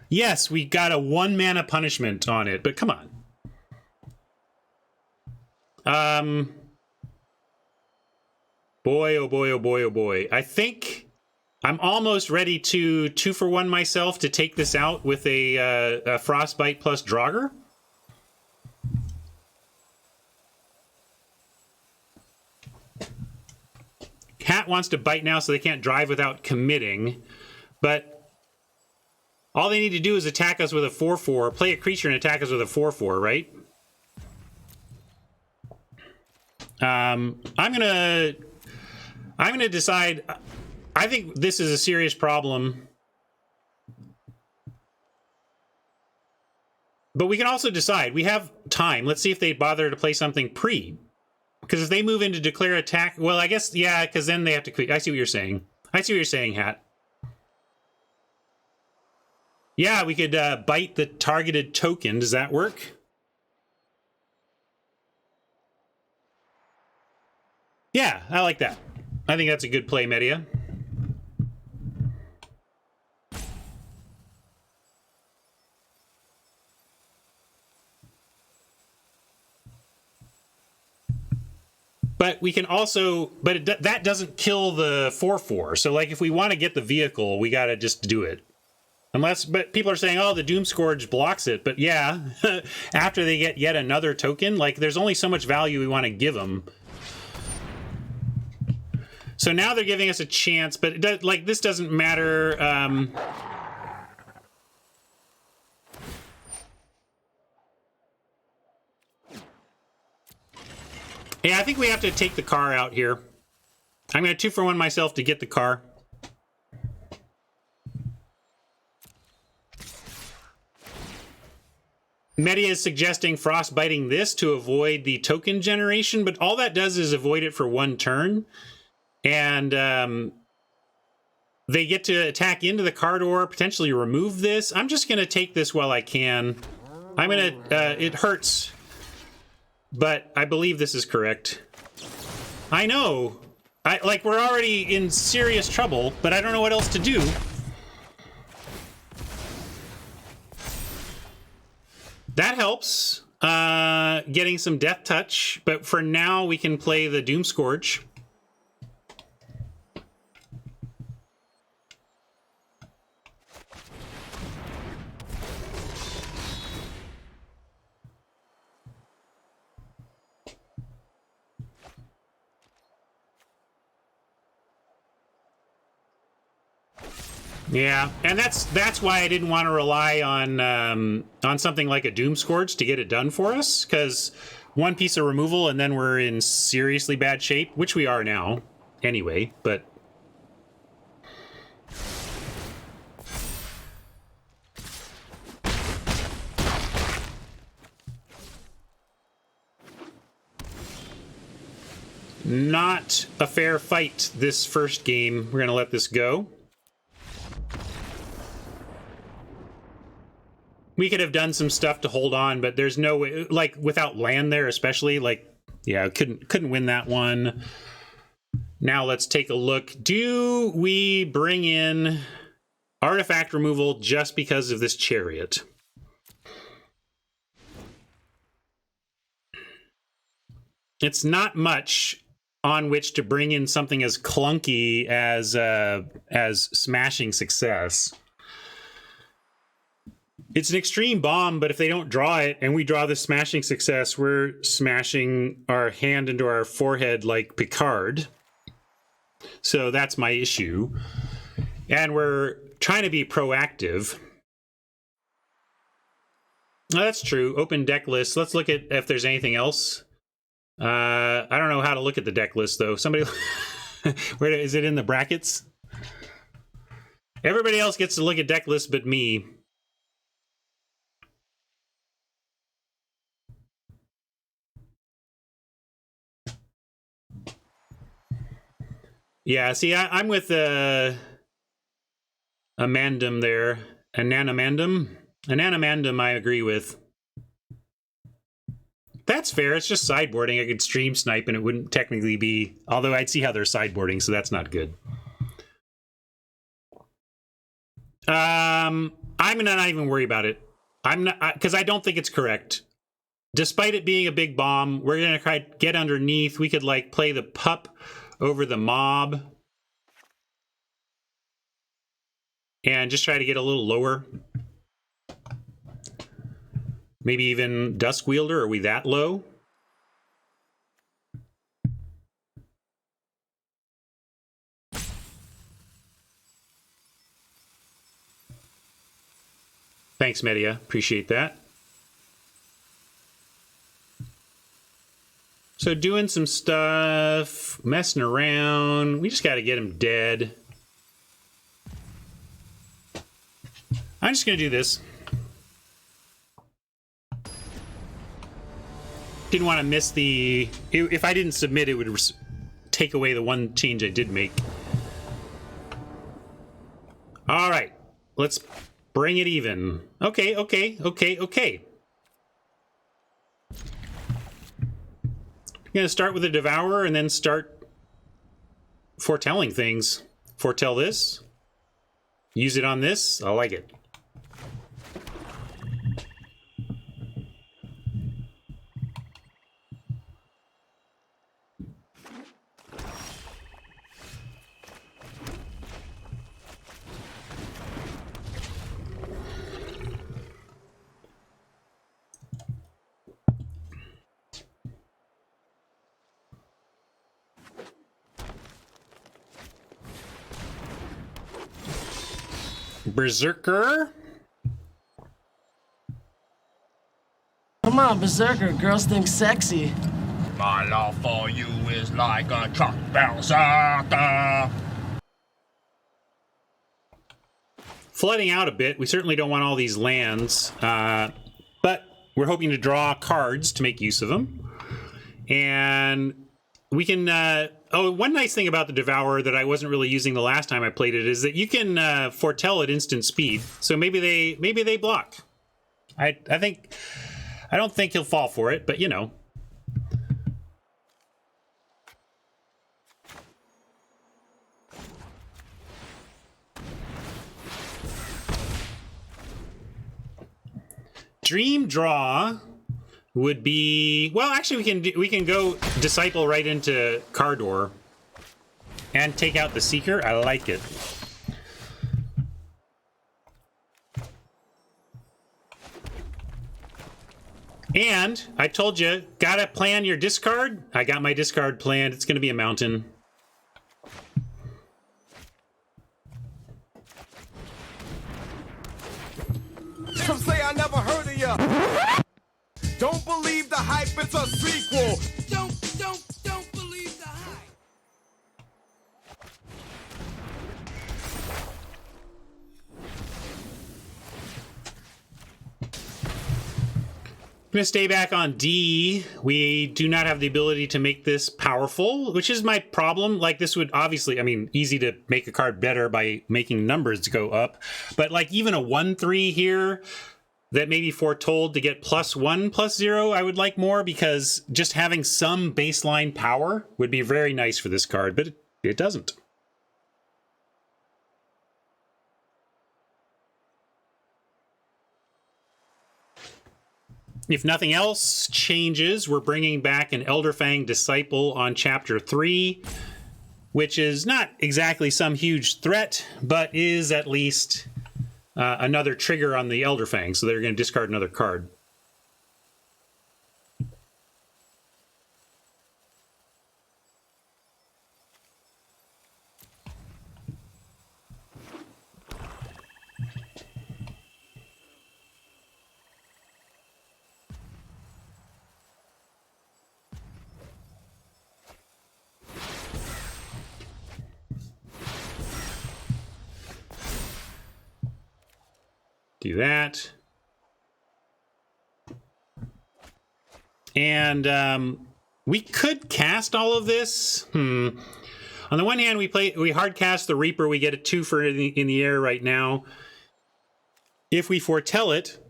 Yes, we got a 1 mana punishment on it, but come on. Boy, oh boy, oh boy, oh boy. I think I'm almost ready to 2-for-1 myself to take this out with a Frostbite plus Draugr. Hat wants to bite now so they can't drive without committing, but all they need to do is attack us with a 4/4, play a creature and attack us with a 4/4, right? I'm gonna decide. I think this is a serious problem. But we can also decide. We have time. Let's see if they bother to play something pre. Because if they move in to declare attack... Well, I guess, yeah, because then they have to... I see what you're saying. I see what you're saying, Hat. Yeah, we could bite the targeted token. Does that work? Yeah, I like that. I think that's a good play, Media. But we can also, but that doesn't kill the 4/4. So, like, if we want to get the vehicle, we got to just do it. Unless, but people are saying, oh, the Doom Scourge blocks it. But yeah, after they get yet another token, like, there's only so much value we want to give them. So now they're giving us a chance, but it does, like, this doesn't matter. Yeah, I think we have to take the car out here. I'm going to 2-for-1 myself to get the car. Media is suggesting frostbiting this to avoid the token generation, but all that does is avoid it for 1 turn. And they get to attack into the car door, potentially remove this. I'm just going to take this while I can. I'm going to... it hurts. But I believe this is correct. I know. Like, we're already in serious trouble, but I don't know what else to do. That helps. Getting some death touch, but for now we can play the Doom Scourge. Yeah, and that's why I didn't want to rely on something like a Doom Scourge to get it done for us, because 1 piece of removal and then we're in seriously bad shape, which we are now anyway, but... Not a fair fight this first game. We're going to let this go. We could have done some stuff to hold on, but there's no way, like, without land there especially, like, yeah, couldn't win that one. Now let's take a look. Do we bring in artifact removal just because of this chariot? It's not much on which to bring in something as clunky as Smashing Success. It's an extreme bomb, but if they don't draw it and we draw the Smashing Success, we're smashing our hand into our forehead like Picard. So that's my issue. And we're trying to be proactive. Oh, that's true. Open deck list. Let's look at if there's anything else. I don't know how to look at the deck list, though. Somebody... Where is it in the brackets? Everybody else gets to look at deck lists but me. Yeah, see, I'm with Amandum there. Ananamandum? Ananamandum I agree with. That's fair. It's just sideboarding. I could stream snipe and it wouldn't technically be... Although I'd see how they're sideboarding, so that's not good. I'm not even worry about it. I'm not... Because I don't think it's correct. Despite it being a big bomb, we're going to try to get underneath. We could, like, play the pup over the mob. And just try to get a little lower. Maybe even Dusk Wielder. Are we that low? Thanks, Media. Appreciate that. So doing some stuff, messing around. We just got to get him dead. I'm just going to do this. Didn't want to miss the... If I didn't submit, it would take away the one change I did make. All right. Let's bring it even. Okay. I'm going to start with a Devourer and then start foretelling things. Foretell this. Use it on this. I like it. Berserker. Come on, Berserker. Girls think sexy. My love for you is like a truck berserker. Flooding out a bit. We certainly don't want all these lands, but we're hoping to draw cards to make use of them. And we can... Oh, one nice thing about the Devourer that I wasn't really using the last time I played it is that you can foretell at instant speed. So maybe they block. I don't think he'll fall for it, but you know. Dream Draw would be, well, actually we can go Disciple right into Cardor and take out the Seeker. I like it. And I told you, gotta plan your discard. I got my discard planned. It's gonna be a mountain. Some say I never heard of ya. Don't believe the hype, it's a sequel. Don't believe the hype. I'm gonna stay back on D. We do not have the ability to make this powerful, which is my problem. Like, this would obviously, I mean, easy to make a card better by making numbers go up. But like even a 1/3 here that may be foretold to get +1/+0, I would like more, because just having some baseline power would be very nice for this card, but it doesn't. If nothing else changes, we're bringing back an Elderfang Disciple on Chapter 3, which is not exactly some huge threat, but is at least another trigger on the Elderfang, so they're going to discard another card. Do that. And we could cast all of this. On the one hand, we hard cast the Reaper. We get a 2 for in the air right now. If we foretell it,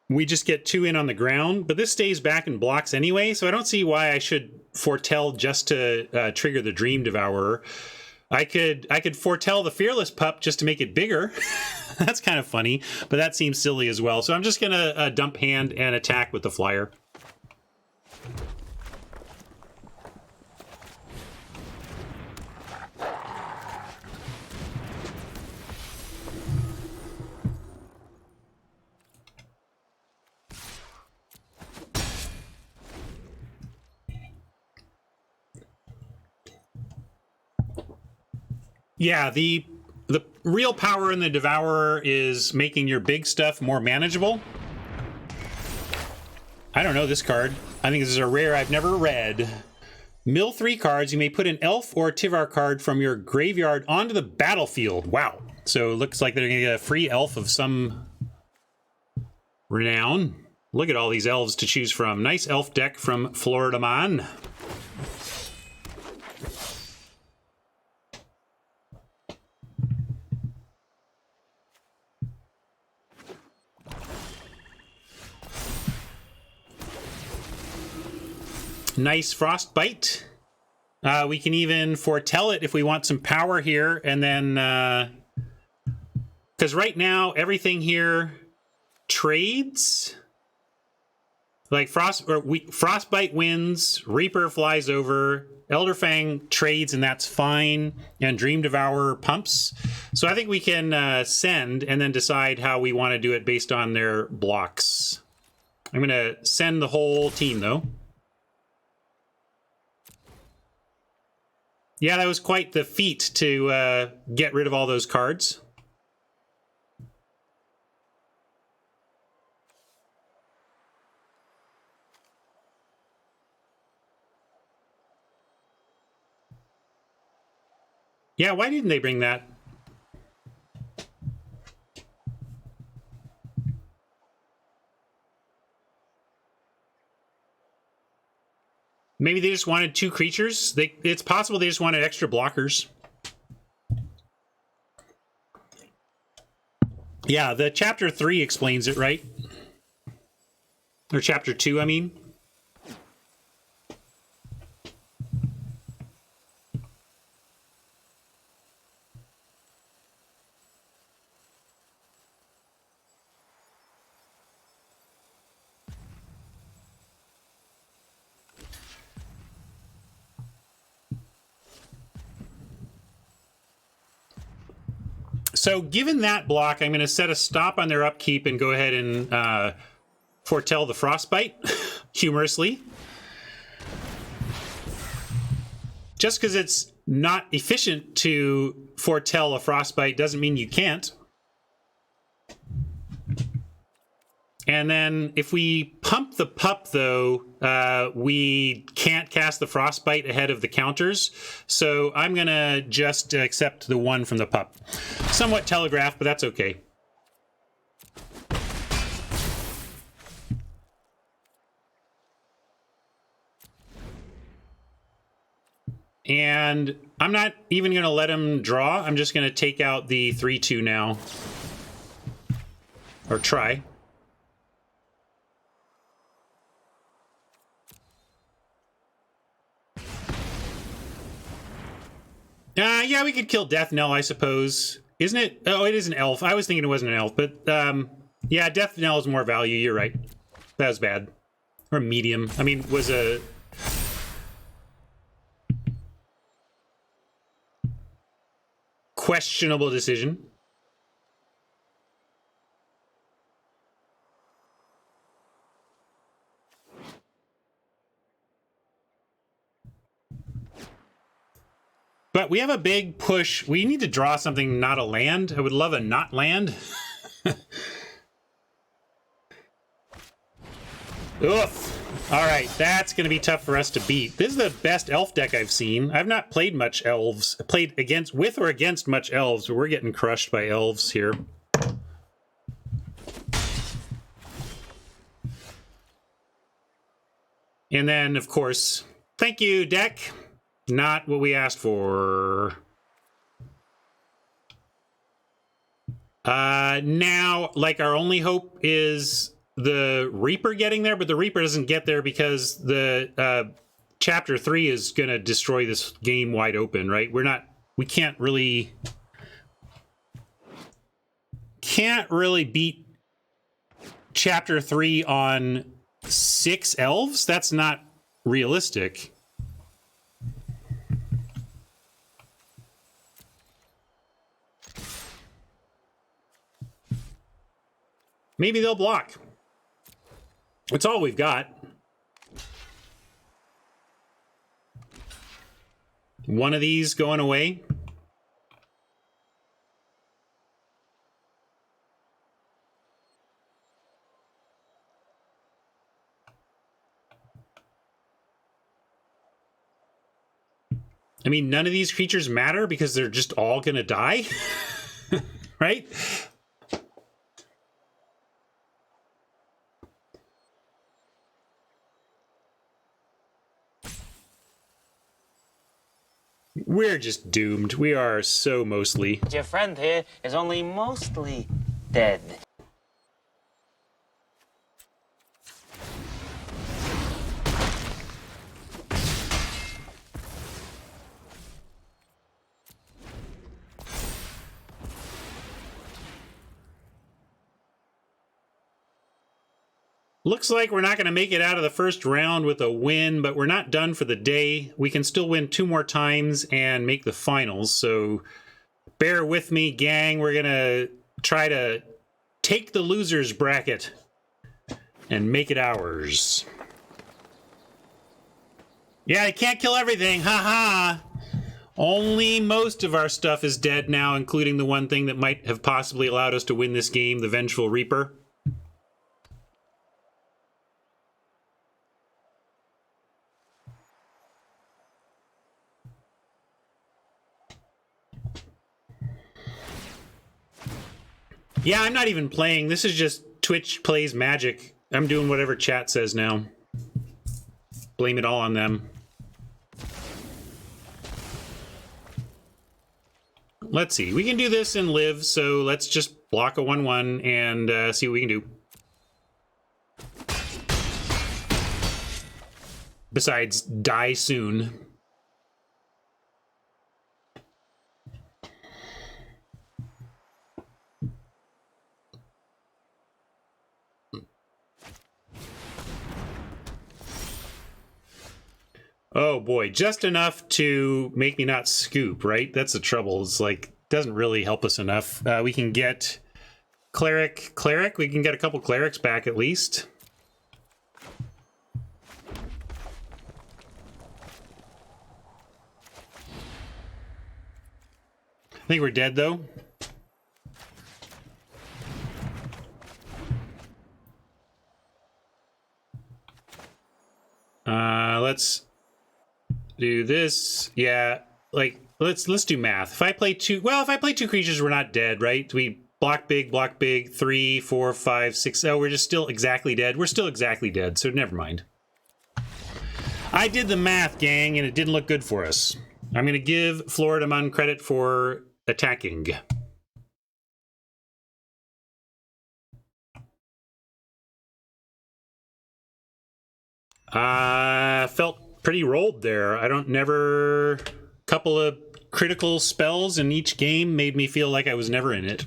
we just get 2 in on the ground. But this stays back and blocks anyway, so I don't see why I should foretell just to trigger the Dream Devourer. I could foretell the Fearless Pup just to make it bigger. That's kind of funny, but that seems silly as well. So I'm just gonna dump hand and attack with the Flyer. Yeah, the real power in the Devourer is making your big stuff more manageable. I don't know this card. I think this is a rare I've never read. Mill 3 cards. You may put an Elf or Tivar card from your graveyard onto the battlefield. Wow. So it looks like they're going to get a free Elf of some renown. Look at all these elves to choose from. Nice elf deck from Florida Man. Nice Frostbite. We can even foretell it if we want some power here, and then because right now everything here trades. Like Frostbite wins, Reaper flies over, Elderfang trades, and that's fine, and Dream Devourer pumps. So I think we can send and then decide how we want to do it based on their blocks. I'm going to send the whole team though. Yeah, that was quite the feat to get rid of all those cards. Yeah, why didn't they bring that? Maybe they just wanted 2 creatures. It's possible they just wanted extra blockers. Yeah, the chapter 3 explains it, right? Or chapter 2, I mean. So given that block, I'm going to set a stop on their upkeep and go ahead and foretell the Frostbite, humorously. Just because it's not efficient to foretell a Frostbite doesn't mean you can't. And then if we pump the pup, though, we can't cast the Frostbite ahead of the counters. So I'm going to just accept the 1 from the pup. Somewhat telegraphed, but that's okay. And I'm not even going to let him draw. I'm just going to take out the 3/2 now. Or try. Yeah, we could kill Death Knell, I suppose. Isn't it? Oh, it is an elf. I was thinking it wasn't an elf, but yeah, Death Knell is more value. You're right. That was bad. Or medium. I mean, was a... questionable decision. But we have a big push. We need to draw something, not a land. I would love a not land. Oof. All right, that's going to be tough for us to beat. This is the best elf deck I've seen. I've not played much elves. Played with or against much elves, but we're getting crushed by elves here. And then, of course, thank you, deck. Not what we asked for. Now, like, our only hope is the Reaper getting there, but the Reaper doesn't get there because the Chapter 3 is going to destroy this game wide open, right? We can't really beat Chapter 3 on 6 elves. That's not realistic. Maybe they'll block. It's all we've got. One of these going away. I mean, none of these creatures matter because they're just all going to die, right? We're just doomed. We are so mostly. Your friend here is only mostly dead. Looks like we're not going to make it out of the first round with a win, but we're not done for the day. We can still win 2 more times and make the finals, so bear with me, gang. We're going to try to take the losers bracket and make it ours. Yeah, I can't kill everything. Haha. Only most of our stuff is dead now, including the one thing that might have possibly allowed us to win this game, the Vengeful Reaper. Yeah, I'm not even playing. This is just Twitch plays Magic. I'm doing whatever chat says now. Blame it all on them. Let's see. We can do this and live, so let's just block a 1/1 and see what we can do. Besides, die soon. Oh boy, just enough to make me not scoop, right? That's the trouble. It's like, doesn't really help us enough. We can get cleric. We can get a couple clerics back at least. I think we're dead though. Let's do this. Yeah, like let's do math. If I play two creatures, we're not dead, right? We block big, 3, 4, 5, 6. Oh, we're just still exactly dead. We're still exactly dead, so never mind. I did the math, gang, and it didn't look good for us. I'm gonna give Florida Man credit for attacking. Felt pretty rolled there. Couple of critical spells in each game made me feel like I was never in it.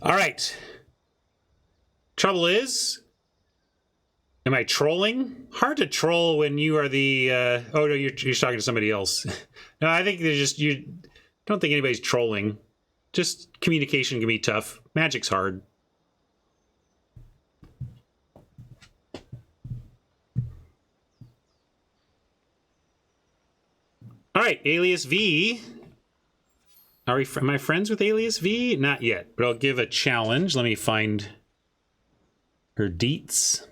All right. Trouble is, Am I trolling? Hard to troll when you are the... oh, no, you're talking to somebody else. No, I think there's just... You don't think anybody's trolling. Just communication can be tough. Magic's hard. All right, Alias V. Am I friends with Alias V? Not yet, but I'll give a challenge. Let me find her deets.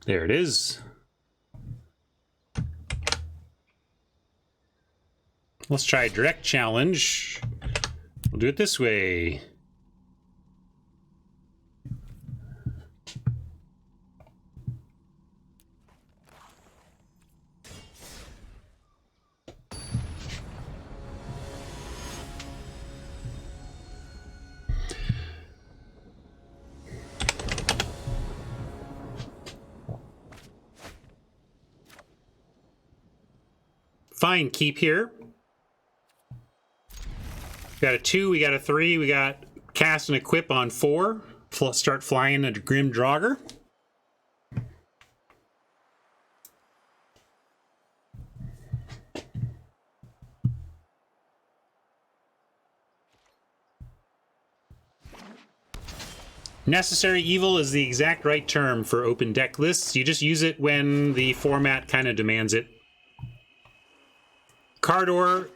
There it is. Let's try a direct challenge. We'll do it this way. Fine, keep here. We got a 2, we got a 3, we got cast and equip on 4. Start flying a Grim Draugr. Necessary evil is the exact right term for open deck lists. You just use it when the format kind of demands it. Cardor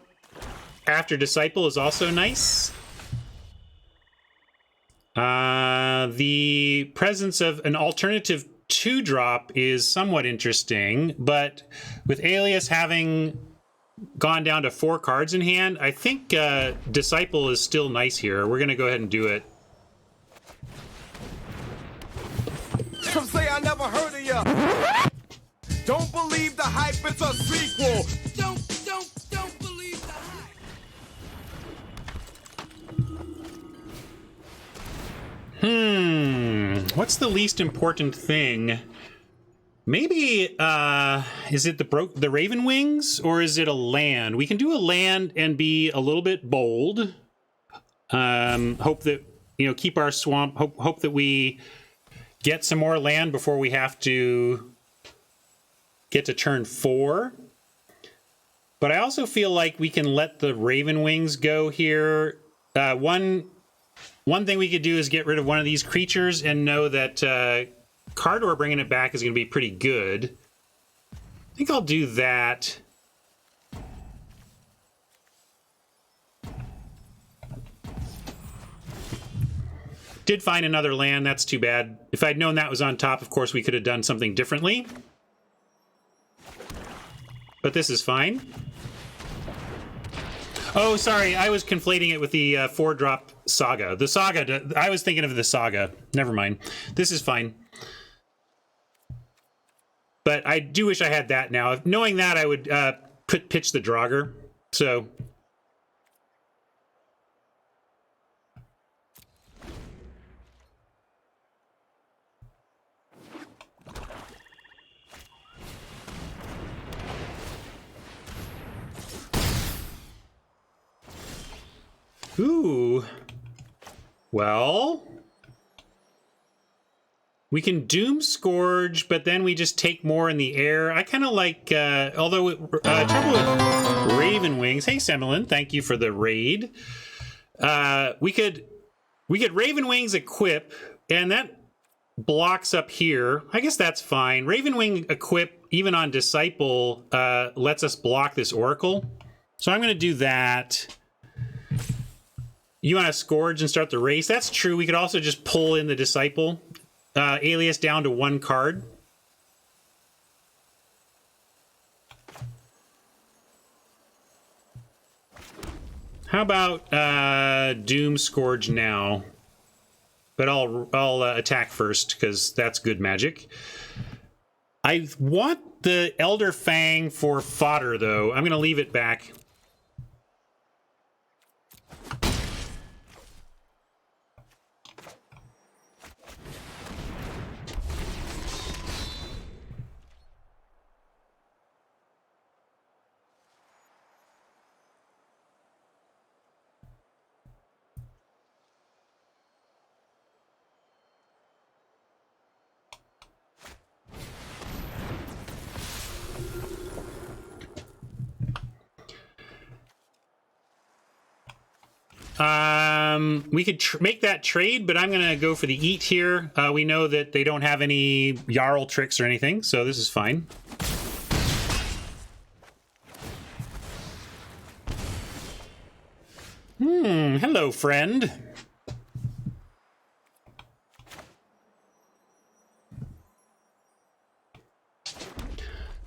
after Disciple is also nice. The presence of an alternative 2-drop is somewhat interesting, but with Alias having gone down to 4 cards in hand, I think Disciple is still nice here. We're going to go ahead and do it. Some say I never heard of ya. Don't believe the hype, it's a sequel. Don't believe the hype. What's the least important thing? Maybe, is it the Raven Wings, or is it a land? We can do a land and be a little bit bold. Hope that, keep our swamp. Hope that we get some more land before we have to get to turn 4. But I also feel like we can let the Raven Wings go here. One thing we could do is get rid of one of these creatures and know that Cardor bringing it back is going to be pretty good. I think I'll do that. Did find another land, that's too bad. If I'd known that was on top, of course, we could have done something differently. But this is fine. Oh, sorry, I was conflating it with the 4-drop Saga. The Saga, I was thinking of the Saga. Never mind. This is fine. But I do wish I had that now. Knowing that, I would pitch the Draugr. So... Ooh. Well, we can Doom Scourge, but then we just take more in the air. I kind of like, although trouble with Raven Wings. Hey, Semmelin, thank you for the raid. We could Raven Wings equip, and that blocks up here. I guess that's fine. Raven Wing equip, even on Disciple, lets us block this Oracle. So I'm going to do that. You want to Scourge and start the race? That's true. We could also just pull in the Disciple. Alias down to 1 card. How about Doom Scourge now? But I'll attack first, because that's good magic. I want the Elder Fang for fodder, though. I'm going to leave it back. We could make that trade, but I'm going to go for the eat here. We know that they don't have any Jarl tricks or anything, so this is fine. Hello, friend.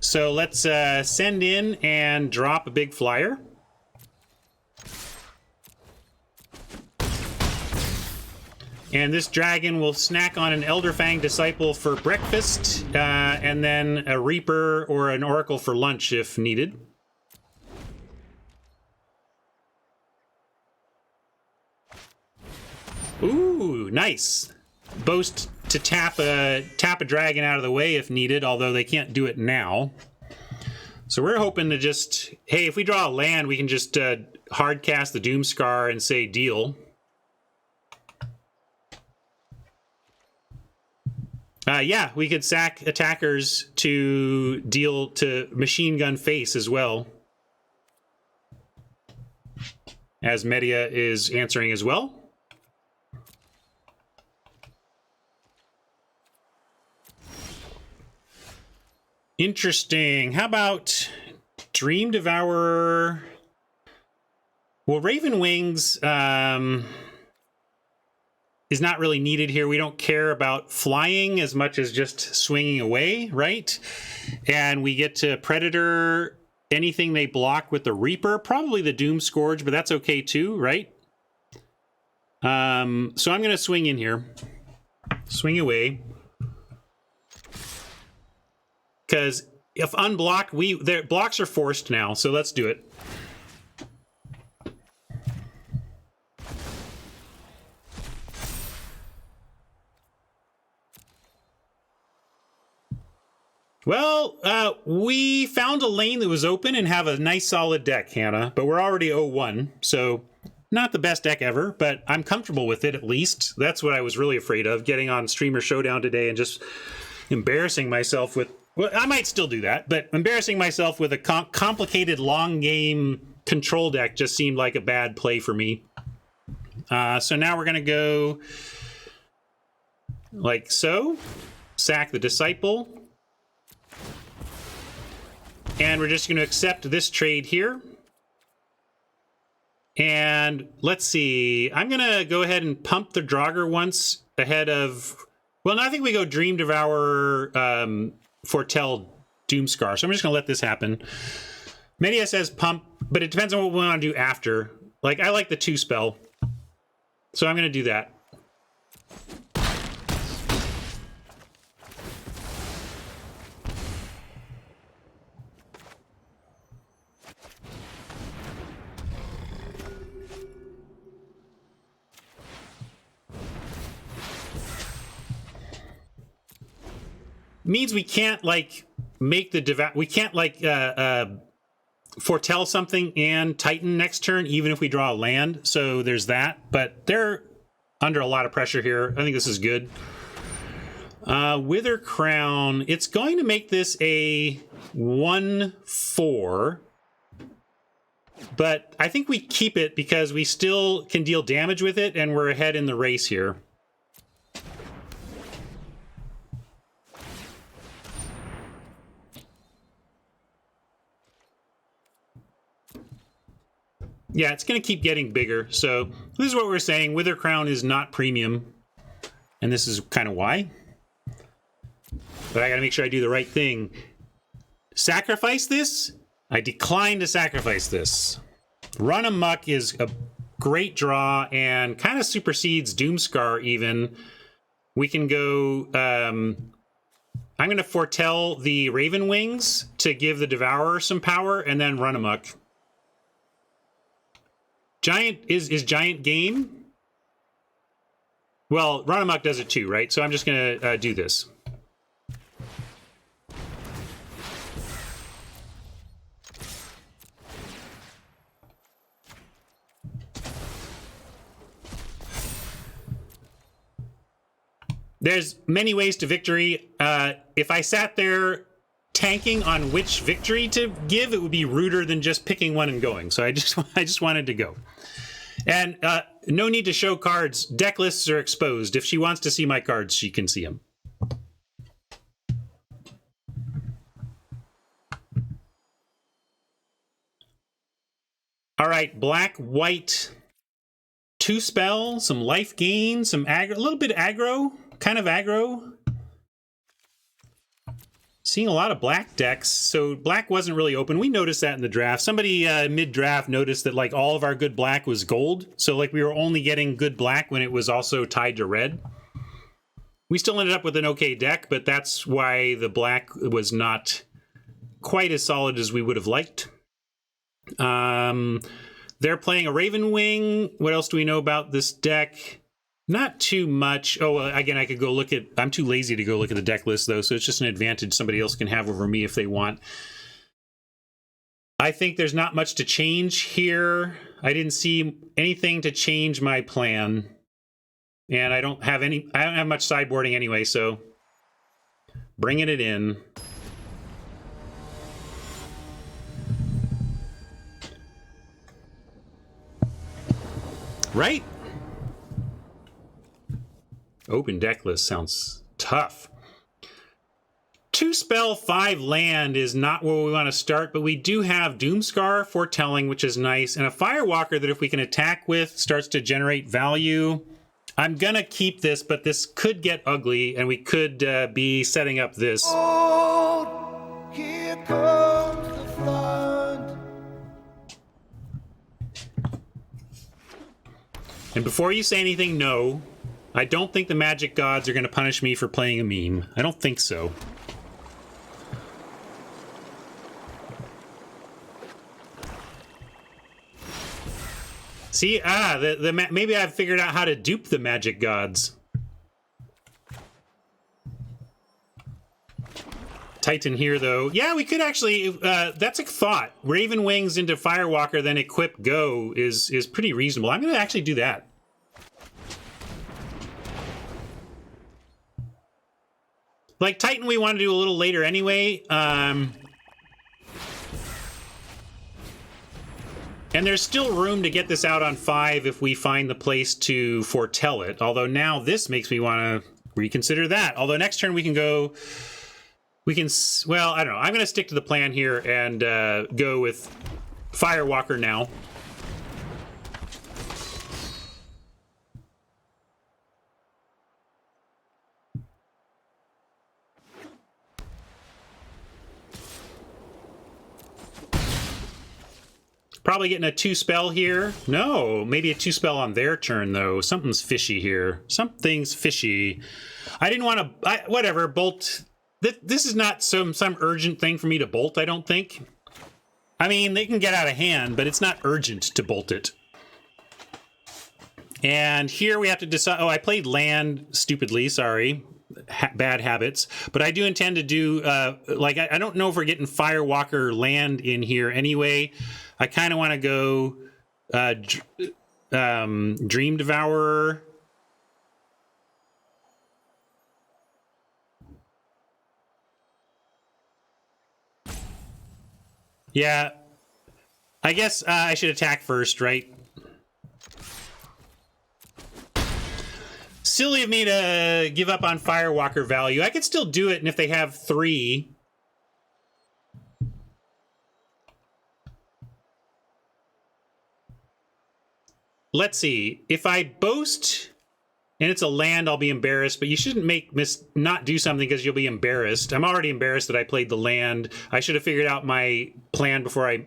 So let's send in and drop a big flyer. And this dragon will snack on an Elderfang Disciple for breakfast, and then a Reaper or an Oracle for lunch if needed. Ooh, nice. Boast to tap a dragon out of the way if needed, although they can't do it now. So we're hoping to just, hey, if we draw a land, we can just hard cast the Doomscar and say deal. Yeah, we could sack attackers to deal to machine gun face as well. As Media is answering as well. Interesting. How about Dream Devourer? Well, Raven Wings is not really needed here. We don't care about flying as much as just swinging away, right? And we get to Predator anything they block with the Reaper, probably the Doom Scourge, but that's okay too, right? So I'm going to swing in here. Swing away. Because if unblocked, their blocks are forced now, so let's do it. Well, we found a lane that was open and have a nice solid deck, Hannah, but we're already 0-1, so not the best deck ever, but I'm comfortable with it at least. That's what I was really afraid of, getting on Streamer Showdown today and just embarrassing myself with, well, I might still do that, but embarrassing myself with a complicated long game control deck just seemed like a bad play for me. So now we're going to go like so, sack the Disciple. And we're just going to accept this trade here. And let's see. I'm going to go ahead and pump the Draugr once ahead of... Well, no, I think we go Dream Devourer, Foretell, Doomscar. So I'm just going to let this happen. Media says pump, but it depends on what we want to do after. Like, I like the 2 spell. So I'm going to do that. Means we can't like make the we can't like foretell something and Titan next turn, even if we draw a land. So there's that, but they're under a lot of pressure here. I think this is good. Wither Crown, it's going to make this a 1/4, but I think we keep it because we still can deal damage with it and we're ahead in the race here. Yeah, it's going to keep getting bigger. So this is what we're saying. Wither Crown is not premium. And this is kind of why. But I got to make sure I do the right thing. Sacrifice this? I decline to sacrifice this. Run Amok is a great draw and kind of supersedes Doomscar even. We can go... I'm going to foretell the Raven Wings to give the Devourer some power and then Run Amok. Giant is Giant game? Well, Run Amok does it too, right? So I'm just going to do this. There's many ways to victory. If I sat there tanking on which victory to give, it would be ruder than just picking one and going. So I just wanted to go. And no need to show cards. Deck lists are exposed. If she wants to see my cards, she can see them. All right, black, white, 2 spell, some life gain, some aggro, a little bit aggro, kind of aggro. Seeing a lot of black decks, so black wasn't really open. We noticed that in the draft. Somebody mid-draft noticed that like all of our good black was gold, so like we were only getting good black when it was also tied to red. We still ended up with an okay deck, but that's why the black was not quite as solid as we would have liked. They're playing a Raven Wing. What else do we know about this deck? Not too much. Oh, again, I could go look at... I'm too lazy to go look at the deck list, though, so it's just an advantage somebody else can have over me if they want. I think there's not much to change here. I didn't see anything to change my plan. And I don't have much sideboarding anyway, so... bringing it in. Right? Open deck list sounds tough. 2 spell, 5 land is not where we want to start, but we do have Doomscar, Foretelling, which is nice, and a Firewalker that if we can attack with starts to generate value. I'm gonna keep this, but this could get ugly, and we could be setting up this. Oh, here comes the flood. And before you say anything, no. I don't think the magic gods are going to punish me for playing a meme. I don't think so. See, maybe I've figured out how to dupe the magic gods. Titan here, though. Yeah, we could actually... that's a thought. Raven Wings into Firewalker, then equip Go is pretty reasonable. I'm going to actually do that. Like, Titan we want to do a little later anyway. And there's still room to get this out on 5 if we find the place to foretell it. Although now this makes me want to reconsider that. Although next turn we can go... We can... Well, I don't know. I'm going to stick to the plan here and go with Firewalker now. Probably getting a 2 spell here. No, maybe a 2 spell on their turn, though. Something's fishy here. Something's fishy. I didn't want to... whatever, bolt... This is not some urgent thing for me to bolt, I don't think. I mean, they can get out of hand, but it's not urgent to bolt it. And here we have to decide... Oh, I played land stupidly, sorry. Bad habits. But I do intend to do... I don't know if we're getting Firewalker land in here anyway. I kind of want to go Dream Devourer. Yeah, I guess I should attack first, right? Silly of me to give up on Firewalker value. I could still do it, and if they have 3... Let's see. If I boast and it's a land, I'll be embarrassed, but you shouldn't not do something because you'll be embarrassed. I'm already embarrassed that I played the land. I should have figured out my plan before I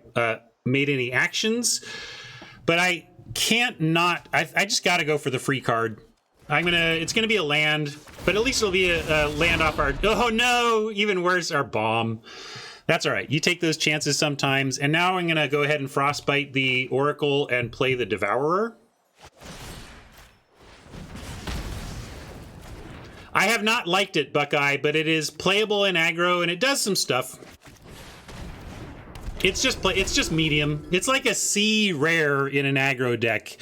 made any actions. But I can't not... I just got to go for the free card. It's gonna be a land, but at least it'll be a land off our... Oh no! Even worse, our bomb. That's all right. You take those chances sometimes. And now I'm going to go ahead and Frostbite the Oracle and play the Devourer. I have not liked it, Buckeye, but it is playable in aggro, and it does some stuff. It's just medium. It's like a C rare in an aggro deck.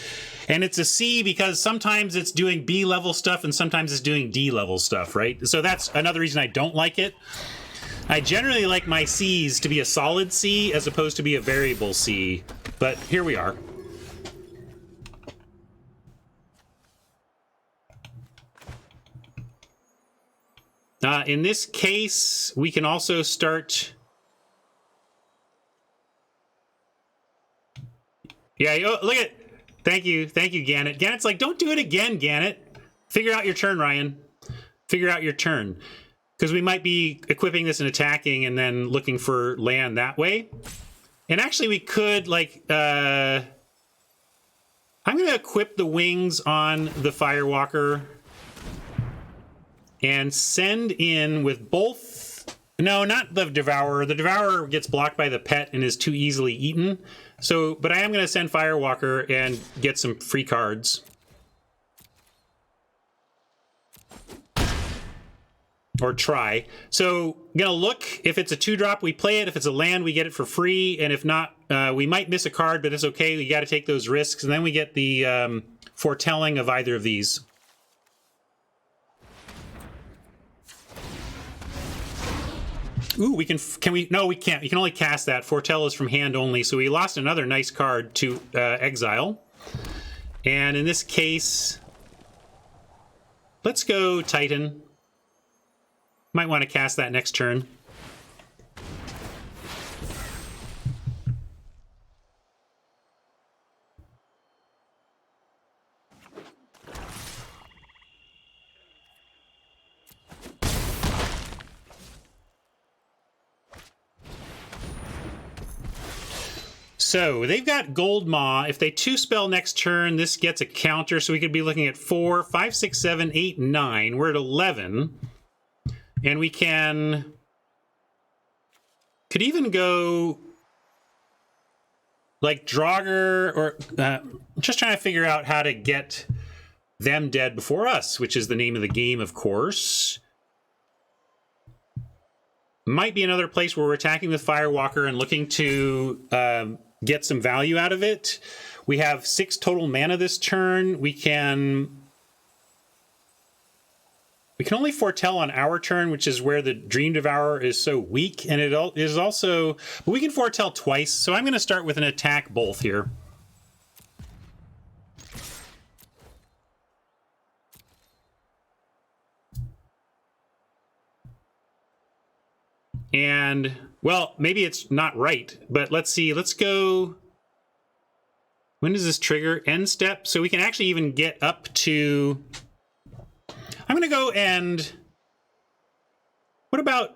And it's a C because sometimes it's doing B level stuff and sometimes it's doing D level stuff, right? So that's another reason I don't like it. I generally like my C's to be a solid C as opposed to be a variable C, but here we are. In this case, we can also start... Yeah, look at... Thank you, Gannett. Gannett's like, don't do it again, Gannett. Figure out your turn, Ryan. Figure out your turn. Because we might be equipping this and attacking and then looking for land that way. And actually, we could, like... I'm going to equip the wings on the Firewalker and send in with both... No, not the Devourer. The Devourer gets blocked by the pet and is too easily eaten. So, but I am going to send Firewalker and get some free cards. Or try. So, gonna look. If it's a 2-drop, we play it. If it's a land, we get it for free. And if not, we might miss a card, but it's okay. We got to take those risks. And then we get the foretelling of either of these. Ooh, we can we? No, we can't. You can only cast that. Foretell is from hand only. So we lost another nice card to exile. And in this case, let's go Titan. Might want to cast that next turn. So they've got Gold Maw. If they 2-spell next turn, this gets a counter. So we could be looking at 4, 5, 6, 7, 8, 9. We're at 11. And we could even go like Draugr or just trying to figure out how to get them dead before us, which is the name of the game, of course. Might be another place where we're attacking with Firewalker and looking to get some value out of it. We have 6 total mana this turn. We can only foretell on our turn, which is where the Dream Devourer is so weak, and it is also... But we can foretell twice, so I'm going to start with an attack both here. And, well, maybe it's not right, but let's see. Let's go... When does this trigger? End step? So we can actually even get up to... I'm going to go and... What about...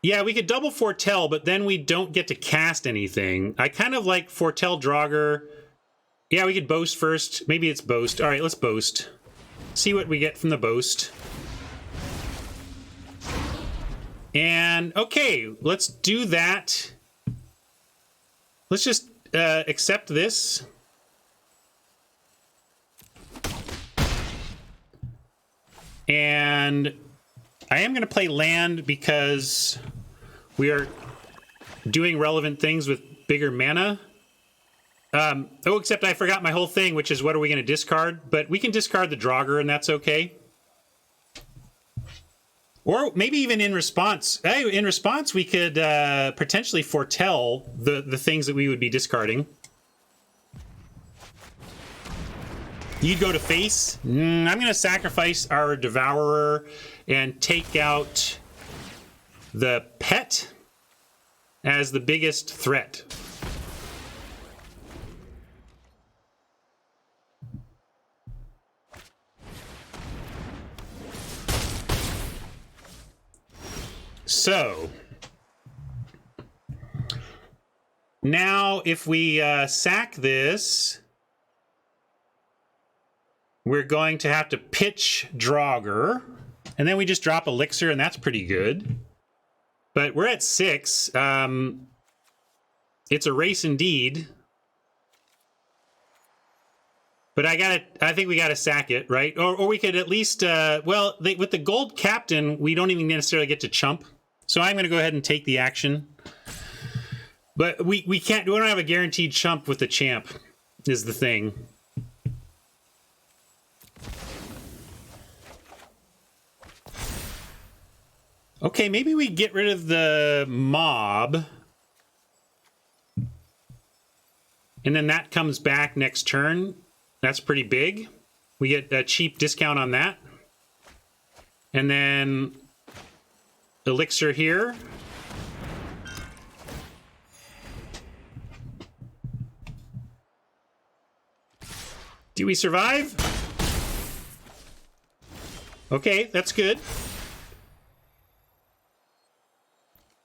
Yeah, we could double foretell, but then we don't get to cast anything. I kind of like foretell Draugr. Yeah, we could boast first. Maybe it's boast. All right, let's boast. See what we get from the boast. And, okay, let's do that. Let's just accept this. And I am going to play land because we are doing relevant things with bigger mana. Oh, except I forgot my whole thing, which is what are we going to discard? But we can discard the Draugr, and that's okay. Or maybe even in response. In response, we could potentially foretell the things that we would be discarding. You'd go to face. I'm going to sacrifice our Devourer and take out the pet as the biggest threat. So now if we sack this, we're going to have to pitch Draugr, and then we just drop Elixir, and that's pretty good. But we're at 6. It's a race indeed. But I think we gotta sack it, right? Or we could at least, with the gold captain, we don't even necessarily get to chump. So I'm gonna go ahead and take the action. But we don't have a guaranteed chump with the champ, is the thing. Okay, maybe we get rid of the mob. And then that comes back next turn. That's pretty big. We get a cheap discount on that. And then Elixir here. Do we survive? Okay, that's good.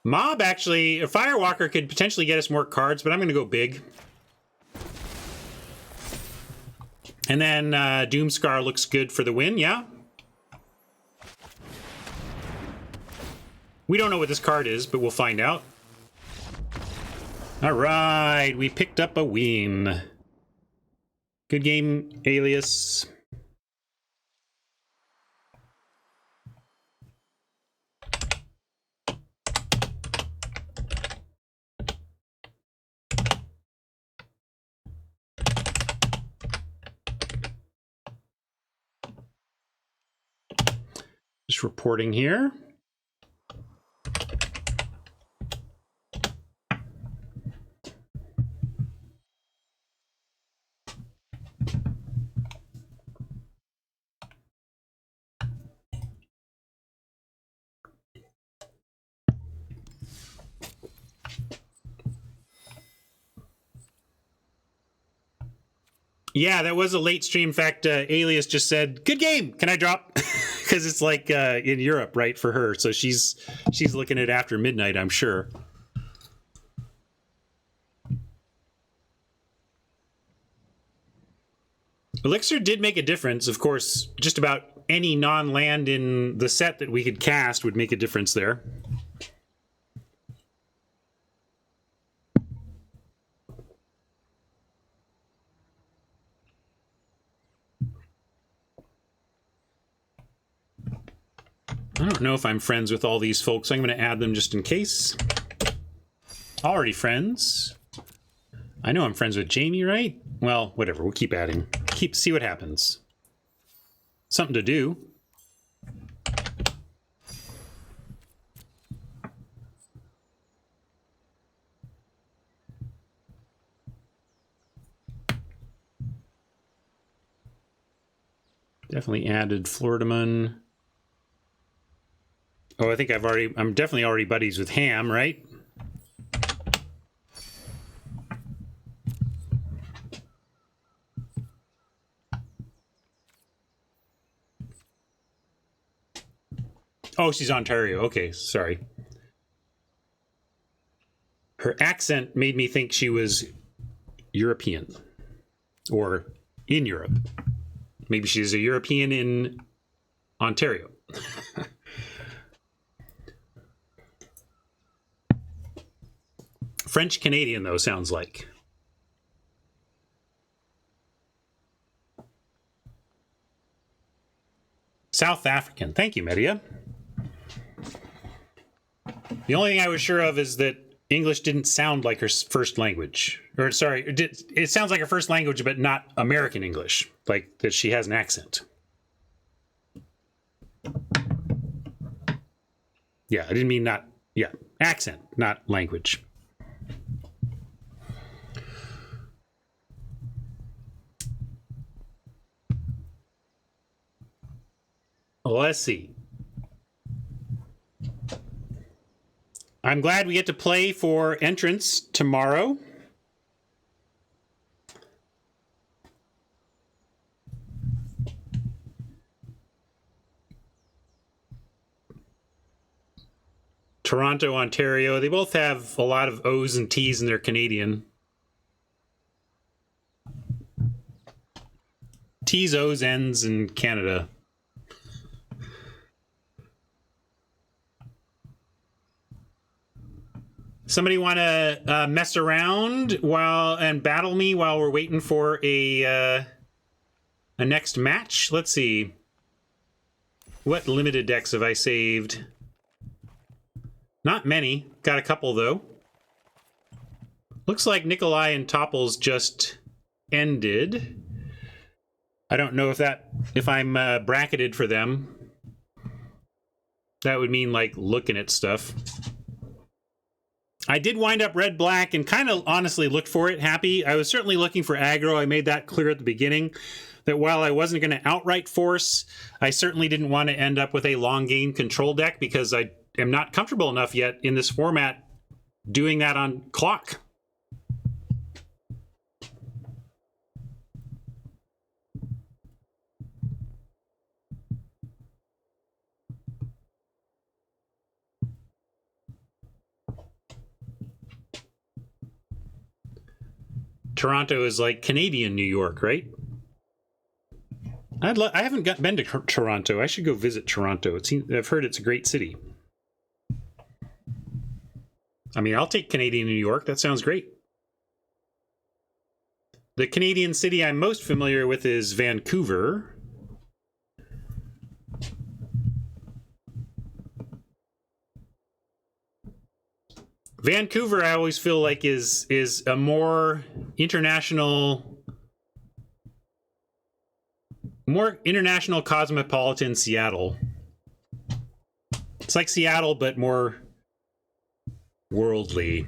Mob actually, a Firewalker could potentially get us more cards, but I'm going to go big. And then Doomscar looks good for the win, yeah? We don't know what this card is, but we'll find out. All right, we picked up a win. Good game, Alias. Just reporting here. Yeah, that was a late stream. In fact, Alias just said, "Good game. Can I drop?" Because it's like in Europe, right, for her. So she's looking at after midnight, I'm sure. Elixir did make a difference. Of course, just about any non-land in the set that we could cast would make a difference there. I don't know if I'm friends with all these folks. I'm going to add them just in case. Already friends. I know I'm friends with Jamie, right? Well, whatever. We'll keep adding. See what happens. Something to do. Definitely added Floridaman. Oh, I think I'm definitely already buddies with Ham, right? Oh, she's Ontario. Okay, sorry. Her accent made me think she was European or in Europe. Maybe she's a European in Ontario. French Canadian, though, sounds like. South African. Thank you, Media. The only thing I was sure of is that English didn't sound like her first language. Or, sorry, it sounds like her first language, but not American English. Like that she has an accent. Yeah, I didn't mean not... Yeah, accent, not language. Well, let's see. I'm glad we get to play for entrance tomorrow. Toronto, Ontario. They both have a lot of O's and T's and they're Canadian. T's, O's, N's in Canada. Somebody want to mess around and battle me while we're waiting for a next match? Let's see. What limited decks have I saved? Not many. Got a couple, though. Looks like Nikolai and Topples just ended. I don't know if I'm bracketed for them. That would mean, like, looking at stuff. I did wind up red-black and kind of honestly looked for it, happy. I was certainly looking for aggro. I made that clear at the beginning. that while I wasn't going to outright force, I certainly didn't want to end up with a long game control deck because I am not comfortable enough yet in this format doing that on clock. Toronto is like Canadian New York, right? I haven't been to Toronto. I should go visit Toronto. I've heard it's a great city. I mean, I'll take Canadian New York. That sounds great. The Canadian city I'm most familiar with is Vancouver. Vancouver, I always feel like is a more international cosmopolitan Seattle. It's like Seattle, but more worldly.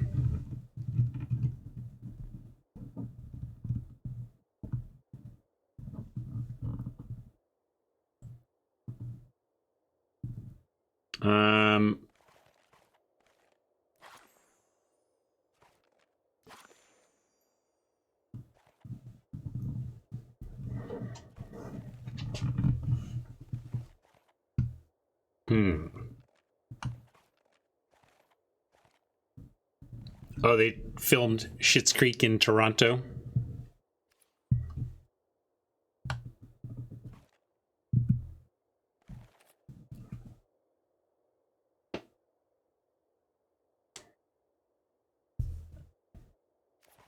Oh, they filmed Schitt's Creek in Toronto.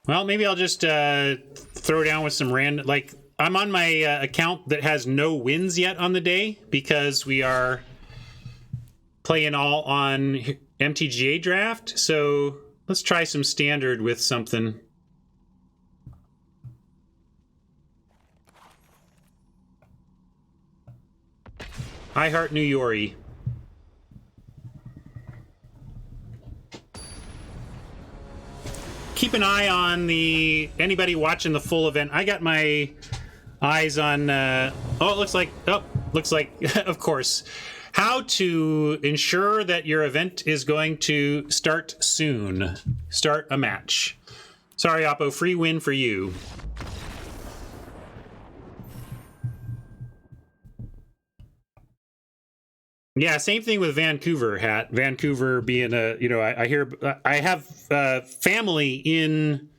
Well, maybe I'll just throw down with some random, like, I'm on my account that has no wins yet on the day because we are playing all on MTGA draft. So let's try some standard with something. I heart New Yori. Keep an eye on anybody watching the full event. I got my eyes on, it looks like, of course, how to ensure that your event is going to start soon. Start a match. Sorry, Oppo, free win for you. Yeah, same thing with Vancouver, Hat. Vancouver being I have family in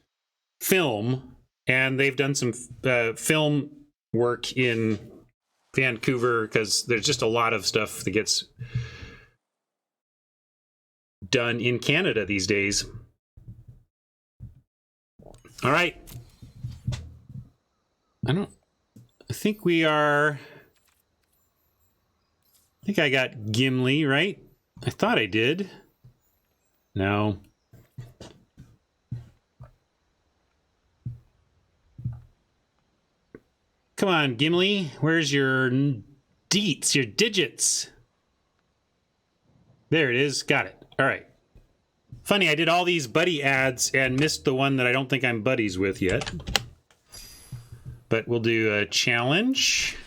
film, and they've done some film work in Vancouver because there's just a lot of stuff that gets done in Canada these days. All right. I think I got Gimli, right? I thought I did. No. Come on, Gimli. Where's your deets, your digits? There it is. Got it. All right. Funny, I did all these buddy ads and missed the one that I don't think I'm buddies with yet. But we'll do a challenge.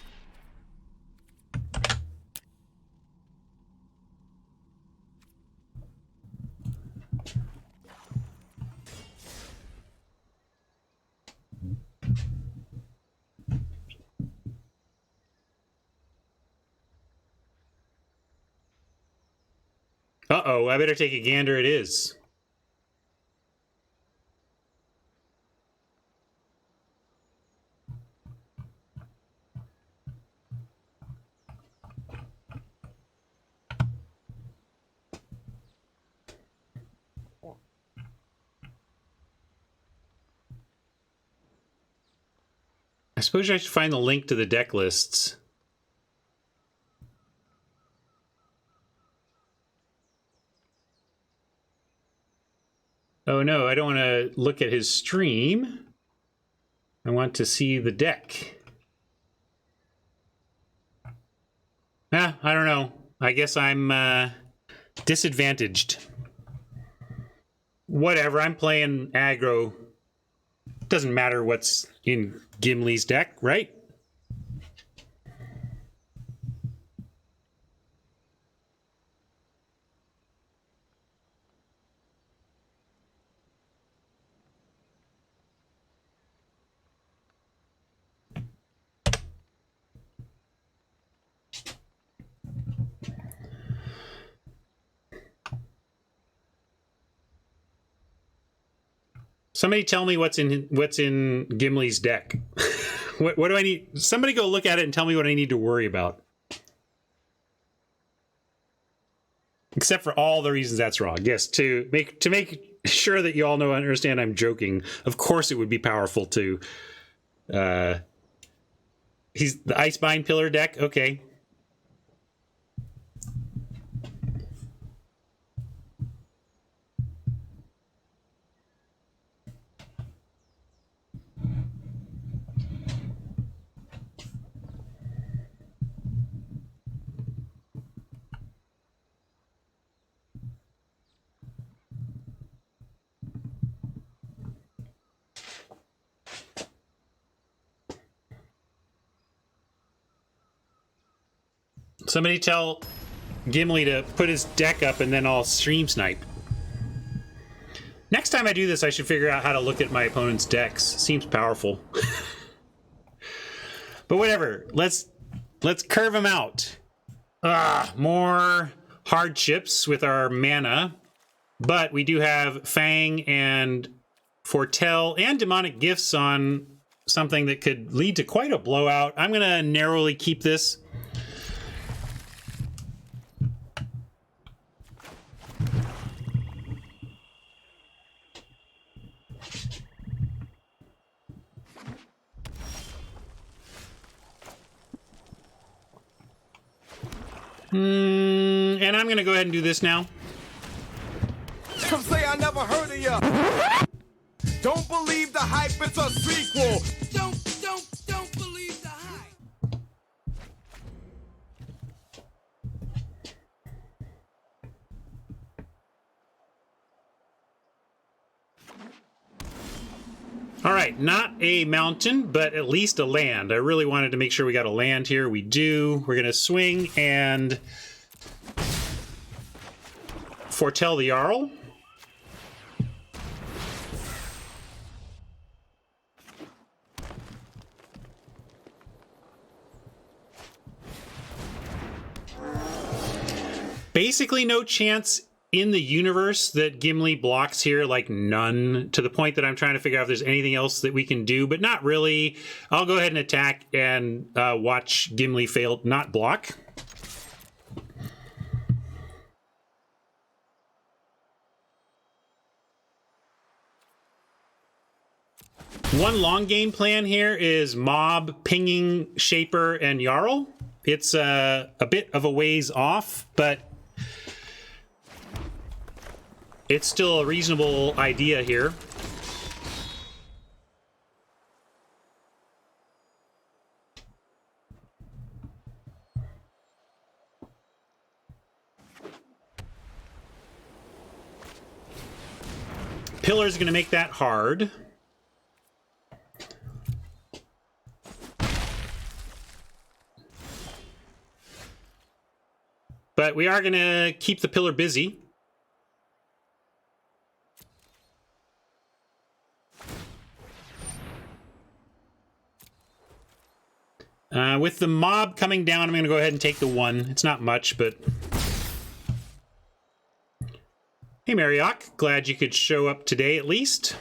Uh-oh, I better take a gander it is. I suppose I should find the link to the deck lists. Oh no, I don't want to look at his stream. I want to see the deck. I don't know. I guess I'm disadvantaged. Whatever, I'm playing aggro. Doesn't matter what's in Gimli's deck, right? Somebody tell me what's in Gimli's deck. What do I need? Somebody go look at it and tell me what I need to worry about. Except for all the reasons that's wrong. Yes, to make sure that you all know and understand I'm joking. Of course it would be powerful to he's the Icebind Pillar deck. Okay. Somebody tell Gimli to put his deck up and then I'll stream snipe. Next time I do this, I should figure out how to look at my opponent's decks. Seems powerful. But whatever, let's curve him out. More hardships with our mana, but we do have Fang and Foretell and Demonic Gifts on something that could lead to quite a blowout. I'm gonna narrowly keep this. And I'm gonna go ahead and do this now. Some say I never heard of ya. Don't believe the hype, it's a sequel. Don't believe the hype. All right, not a mountain, but at least a land. I really wanted to make sure we got a land here. We do. We're gonna swing and foretell the Jarl. Basically no chance in the universe that Gimli blocks here, like none, to the point that I'm trying to figure out if there's anything else that we can do, but not really. I'll go ahead and attack and watch Gimli fail not block. One long game plan here is mob, pinging, Shaper, and Jarl. It's a bit of a ways off, but it's still a reasonable idea here. Pillar's going to make that hard. But we are going to keep the pillar busy. With the mob coming down, I'm going to go ahead and take the 1. It's not much, but... Hey, Mariok. Glad you could show up today, at least.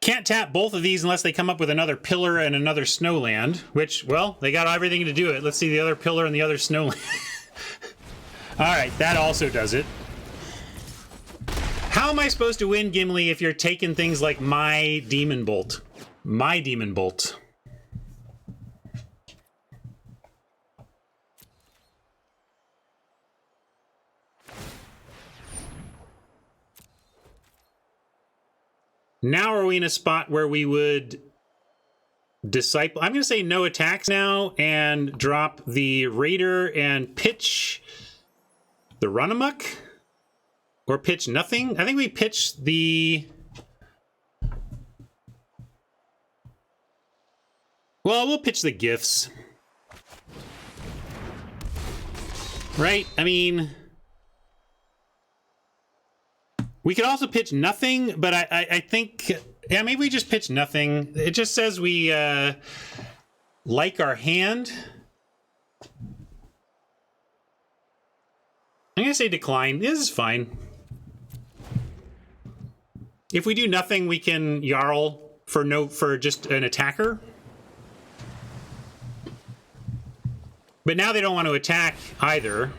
Can't tap both of these unless they come up with another pillar and another snowland, which, well, they got everything to do it. Let's see the other pillar and the other snowland. All right, that also does it. How am I supposed to win, Gimli, if you're taking things like my Demon Bolt? My Demon Bolt. Now are we in a spot where we would disciple? I'm going to say no attacks now and drop the Raider and pitch the Runamuck? Or pitch nothing? I think we pitch the... Well, we'll pitch the gifts. Right? I mean... We could also pitch nothing, but I think... Yeah, maybe we just pitch nothing. It just says we like our hand. I'm gonna say decline. This is fine. If we do nothing, we can Jarl for just an attacker. But now they don't want to attack either.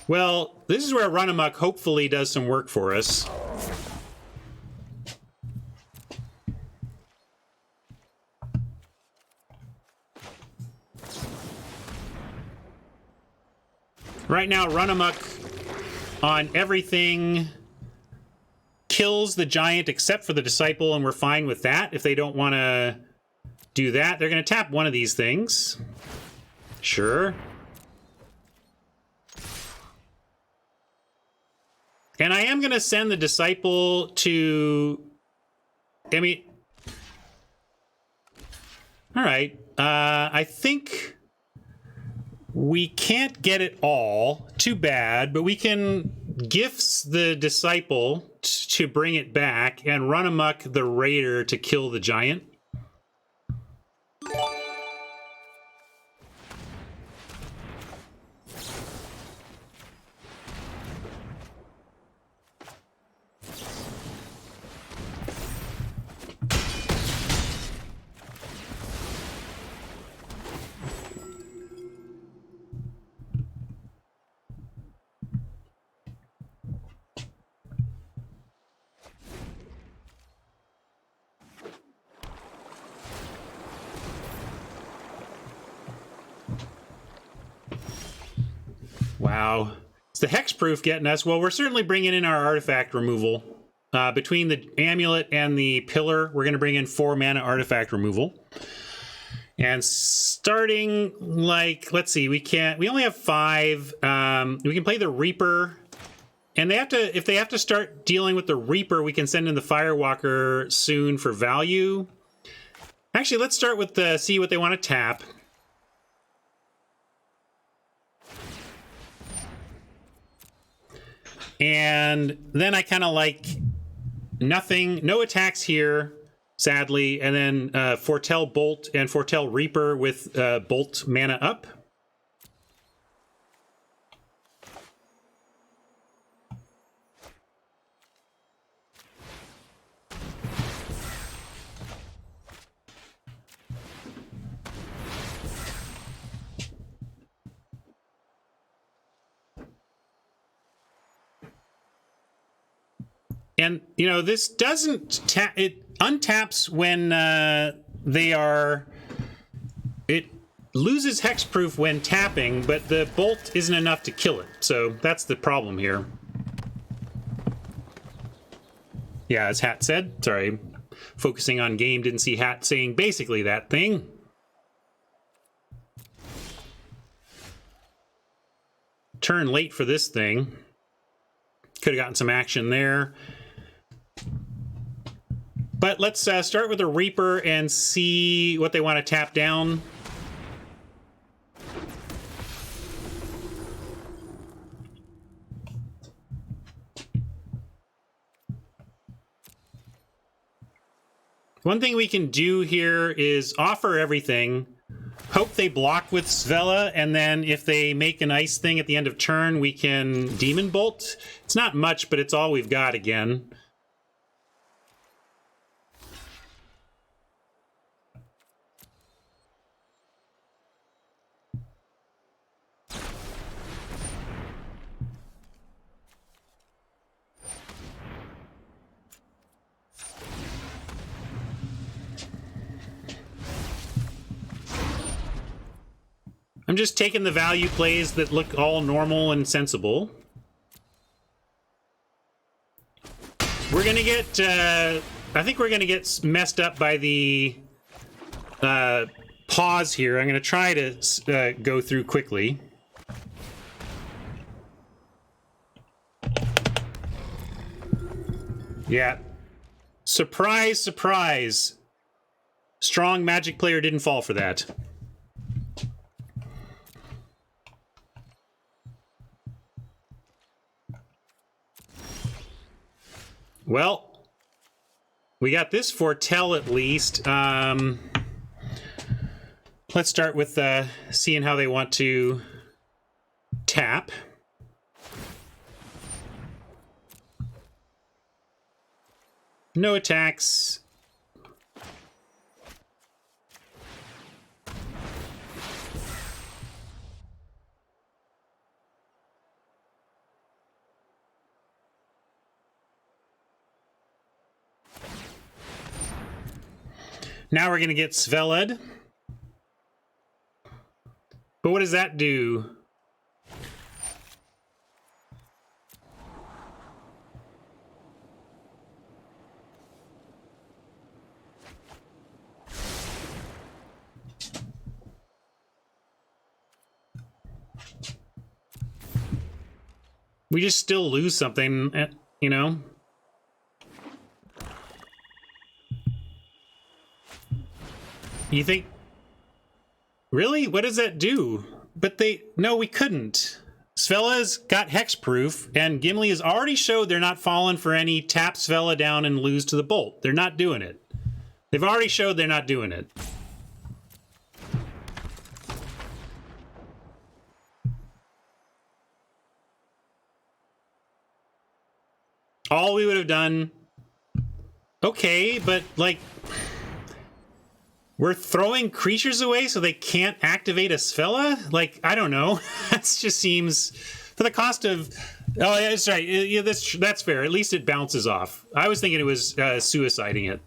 Well, this is where Run Amok hopefully does some work for us. Right now, Run Amok on everything kills the giant except for the disciple, and we're fine with that. If they don't want to do that, they're going to tap one of these things. Sure. And I am going to send the disciple to... I mean... All right. I think we can't get it all. Too bad. But we can gifts the disciple to bring it back and Run Amok the raider to kill the giant. Wow. Is the hexproof getting us? Well, we're certainly bringing in our artifact removal. Between the amulet and the pillar, we're going to bring in 4 mana artifact removal. And starting, like, let's see, we only have 5. We can play the Reaper. And they have to, if they have to start dealing with the Reaper, we can send in the Firewalker soon for value. Actually, let's start with see what they want to tap. And then I kind of like nothing, no attacks here, sadly. And then Foretell Bolt and Foretell Reaper with Bolt mana up. And, you know, this doesn't tap, it untaps when they are, it loses hexproof when tapping, but the bolt isn't enough to kill it. So that's the problem here. Yeah, as Hat said, sorry, focusing on game, didn't see Hat saying basically that thing. Turn late for this thing. Could have gotten some action there. But let's start with the Reaper and see what they want to tap down. One thing we can do here is offer everything. Hope they block with Svella, and then if they make an ice thing at the end of turn, we can Demon Bolt. It's not much, but it's all we've got again. I'm just taking the value plays that look all normal and sensible. We're gonna get, I think we're gonna get messed up by the pause here. I'm gonna try to go through quickly. Yeah. Surprise, surprise. Strong Magic player didn't fall for that. Well, we got this Foretell at least. Let's start with seeing how they want to tap. No attacks. Now we're going to get Svelad. But what does that do? We just still lose something, you know? You think... Really? What does that do? But no, we couldn't. Svela's got hexproof, and Gimli has already showed they're not falling for any tap Svela down and lose to the bolt. They're not doing it. They've already showed they're not doing it. All we would have done... Okay, but, like... We're throwing creatures away so they can't activate a Svela? Like, I don't know. That just seems... For the cost of... Oh, yeah, that's right. Yeah, that's fair. At least it bounces off. I was thinking it was suiciding it.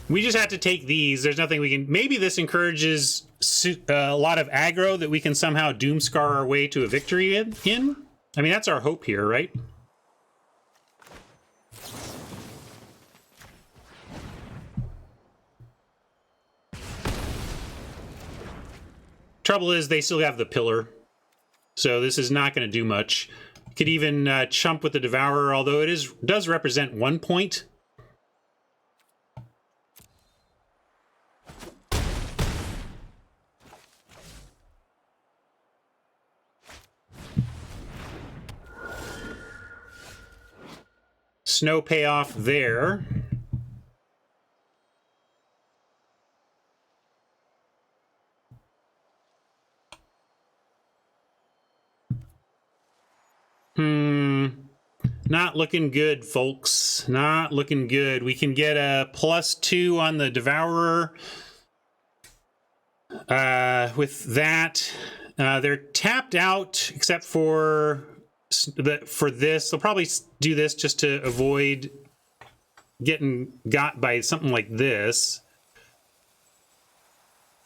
We just have to take these. There's nothing we can... Maybe this encourages a lot of aggro that we can somehow doomscar our way to a victory in. I mean, that's our hope here, right? Trouble is, they still have the pillar. So this is not going to do much. Could even chump with the Devourer, although it does represent 1 point. Snow payoff there. Not looking good, folks. Not looking good. We can get a +2 on the Devourer. With that, they're tapped out except for this. They'll probably do this just to avoid getting got by something like this.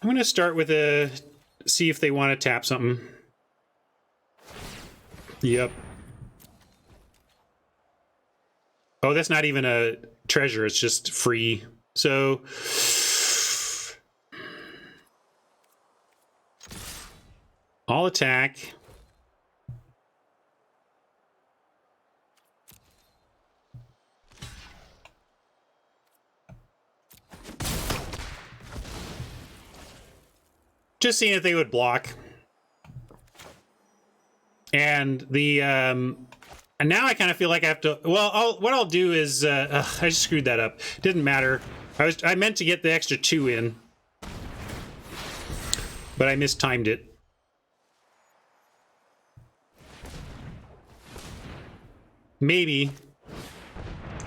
I'm going to start with see if they want to tap something. Yep. Oh, that's not even a treasure. It's just free. So all attack. Just seeing if they would block. And the and now I kind of feel like I have to... Well, what I'll do is... I just screwed that up. Didn't matter. I meant to get the extra 2 in. But I mistimed it. Maybe.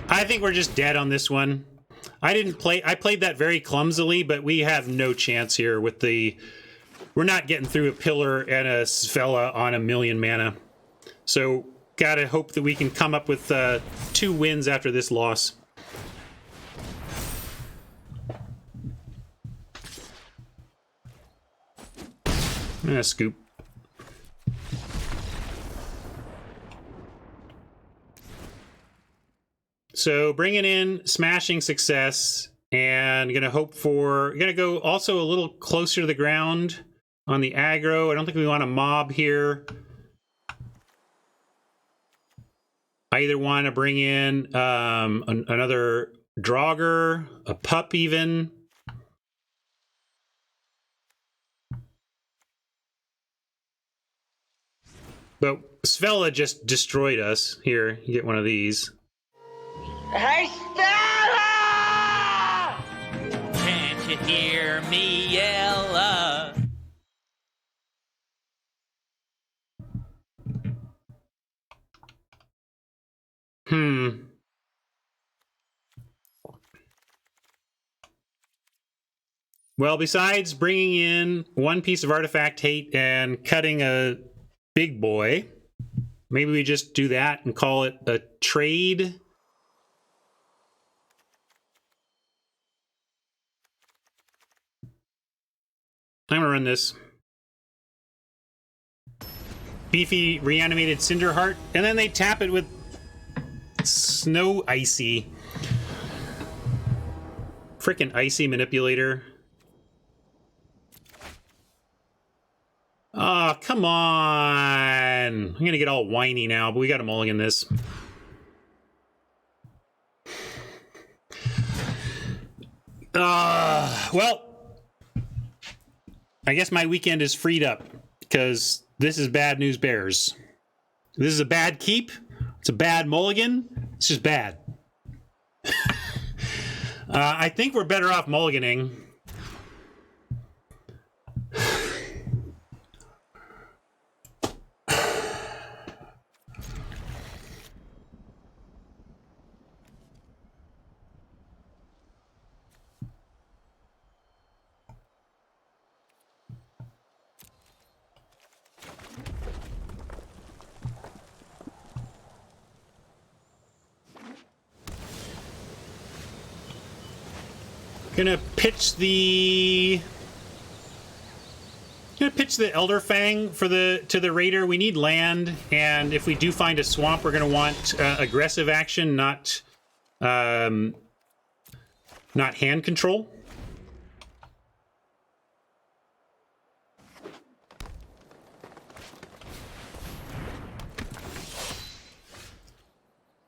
I think we're just dead on this one. I played that very clumsily, but we have no chance here with the... We're not getting through a pillar and a Svela on 1,000,000 mana. So, gotta hope that we can come up with 2 wins after this loss. I'm gonna scoop. So, bringing in smashing success, and gonna hope for... Gonna go also a little closer to the ground on the aggro. I don't think we want a mob here. I either want to bring in another Draugr, a pup even. But Svella just destroyed us. Here, you get one of these. Hey, Stella! Can't you hear me yell? Well, besides bringing in one piece of artifact hate and cutting a big boy, maybe we just do that and call it a trade. I'm gonna run this. Beefy reanimated Cinderheart, and then they tap it with Snow Icy. Frickin' Icy Manipulator. Oh, come on. I'm gonna get all whiny now, but we gotta mulligan this. Well, I guess my weekend is freed up because this is bad news bears. This is a bad keep. It's a bad mulligan. It's just bad. I think we're better off mulliganing. Gonna pitch the Elder Fang for to the Raider. We need land, and if we do find a swamp, we're gonna want aggressive action, not hand control.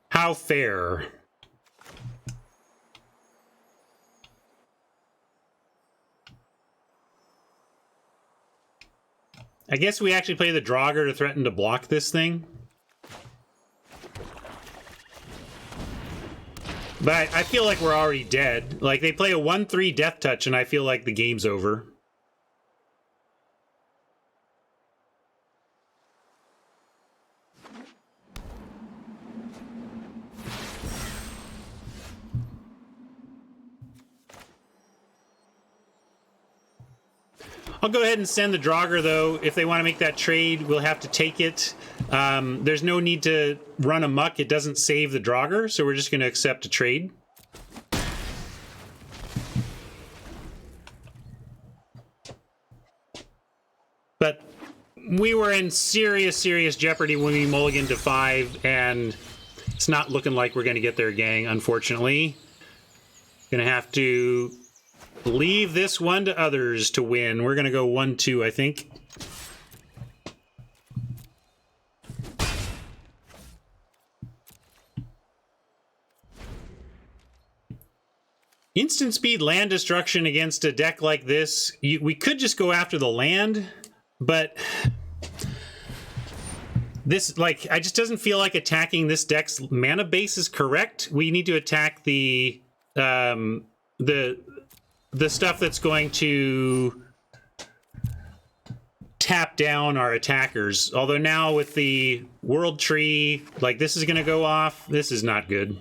How fair? I guess we actually play the Draugr to threaten to block this thing. But I feel like we're already dead. Like, they play a 1/3 Death Touch, and I feel like the game's over. I'll go ahead and send the Draugr, though. If they want to make that trade, we'll have to take it. There's no need to run amok. It doesn't save the Draugr, so we're just going to accept a trade. But we were in serious, serious jeopardy when we mulliganed to 5, and it's not looking like we're going to get there, gang, unfortunately. Going to have to leave this one to others to win. We're going to go 1-2, I think. Instant speed land destruction against a deck like this. We could just go after the land, but this, like, I just doesn't feel like attacking this deck's mana base is correct. We need to attack the stuff that's going to tap down our attackers. Although now with the World Tree, like, this is going to go off. This is not good.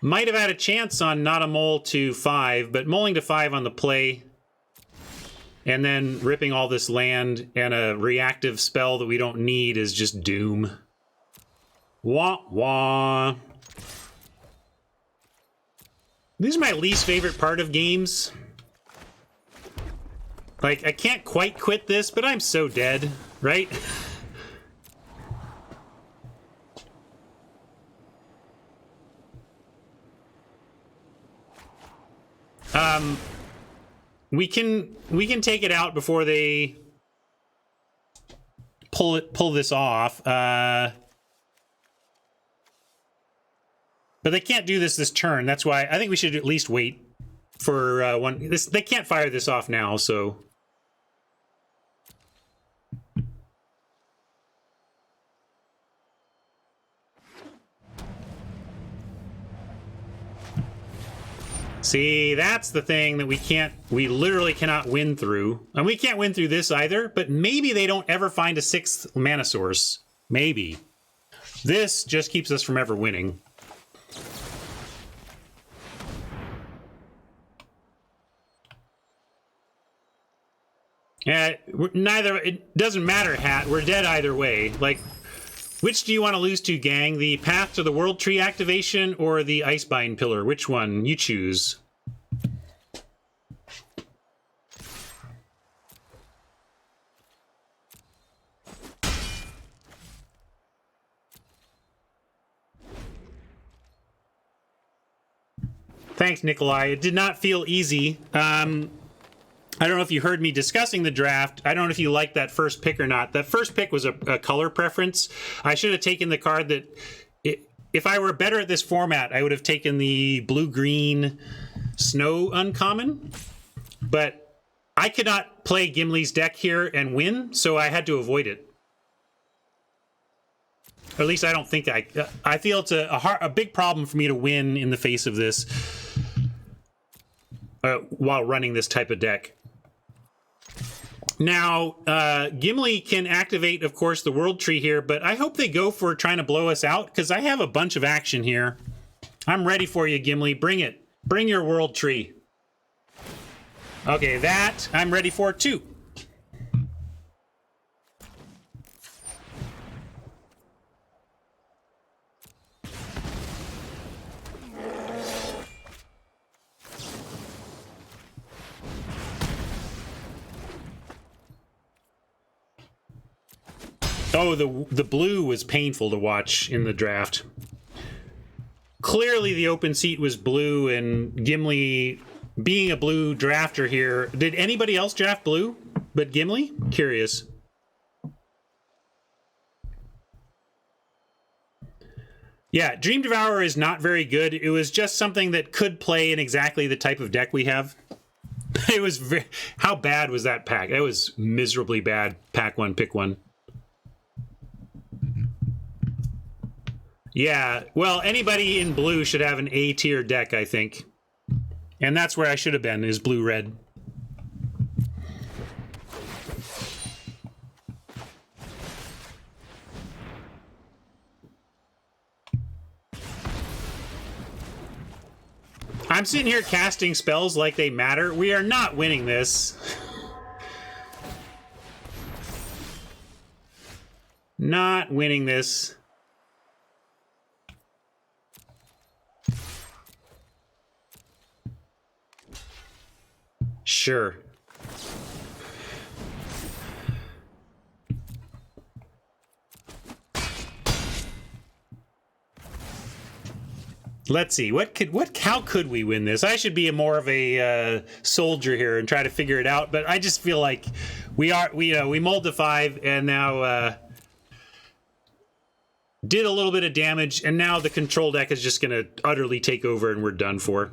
Might have had a chance on not a mull to 5, but mulling to 5 on the play, and then ripping all this land and a reactive spell that we don't need is just doom. Wah wah. This is my least favorite part of games. Like, I can't quite quit this, but I'm so dead, right? We can take it out before they pull this off. But they can't do this turn. That's why I think we should at least wait for one. They can't fire this off now, so. See, that's the thing that we literally cannot win through. And we can't win through this either, but maybe they don't ever find a 6th mana source. Maybe. This just keeps us from ever winning. Yeah, it doesn't matter, Hat. We're dead either way. Like, which do you want to lose to, gang? The Path to the World Tree activation or the Icebind Pillar? Which one? You choose. Thanks, Nikolai. It did not feel easy. I don't know if you heard me discussing the draft. I don't know if you liked that first pick or not. That first pick was a color preference. I should have taken the card that, if I were better at this format, I would have taken the blue-green snow uncommon. But I could not play Gimli's deck here and win, so I had to avoid it. Or at least I don't think I feel it's a big problem for me to win in the face of this while running this type of deck. Now, Gimli can activate, of course, the World Tree here, but I hope they go for trying to blow us out, because I have a bunch of action here. I'm ready for you, Gimli. Bring it. Bring your World Tree. Okay, that I'm ready for, too. Oh, the blue was painful to watch in the draft. Clearly the open seat was blue, and Gimli, being a blue drafter here, did anybody else draft blue but Gimli? Curious. Yeah, Dream Devourer is not very good. It was just something that could play in exactly the type of deck we have. It was how bad was that pack? That was miserably bad. Pack one, pick one. Yeah, well, anybody in blue should have an A-tier deck, I think. And that's where I should have been, is blue-red. I'm sitting here casting spells like they matter. We are not winning this. Not winning this. Sure. Let's see. How could we win this? I should be more of a soldier here and try to figure it out, but I just feel like we mulled the 5 and now did a little bit of damage, and now the control deck is just going to utterly take over and we're done for.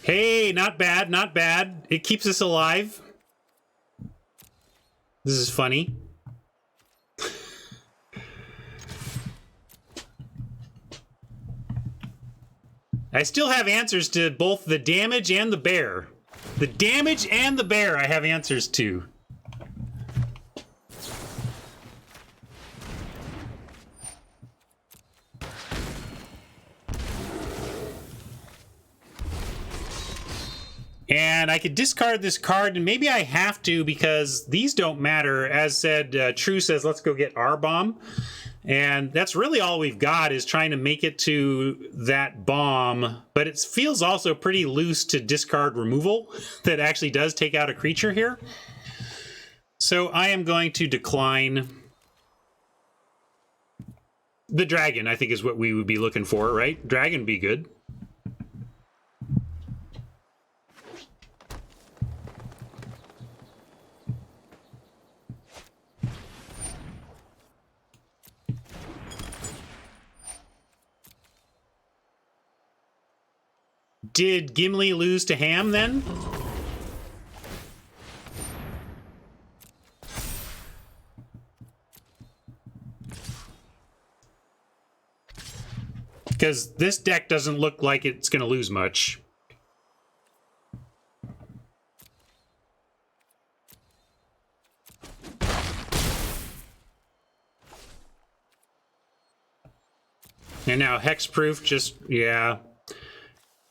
Hey, not bad, not bad. It keeps us alive. This is funny. I still have answers to both the damage and the bear. The damage and the bear I have answers to. And I could discard this card, and maybe I have to because these don't matter. As said, True says, let's go get our bomb. And that's really all we've got is trying to make it to that bomb. But it feels also pretty loose to discard removal that actually does take out a creature here. So I am going to decline. The dragon, I think, is what we would be looking for, right? Dragon would be good. Did Gimli lose to Ham then? Because this deck doesn't look like it's going to lose much. And now Hexproof just, yeah.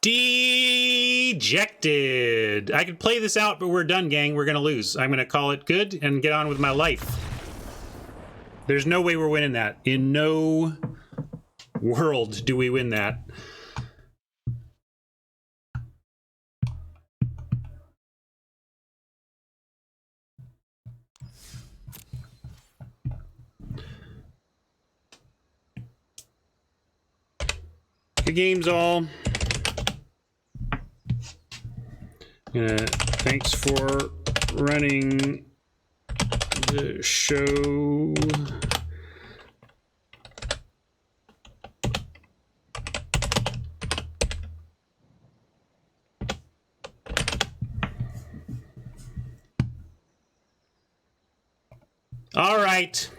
Dejected. I could play this out, but we're done, gang. We're going to lose. I'm going to call it good and get on with my life. There's no way we're winning that. In no world do we win that. Good games, all. Thanks for running the show. All right.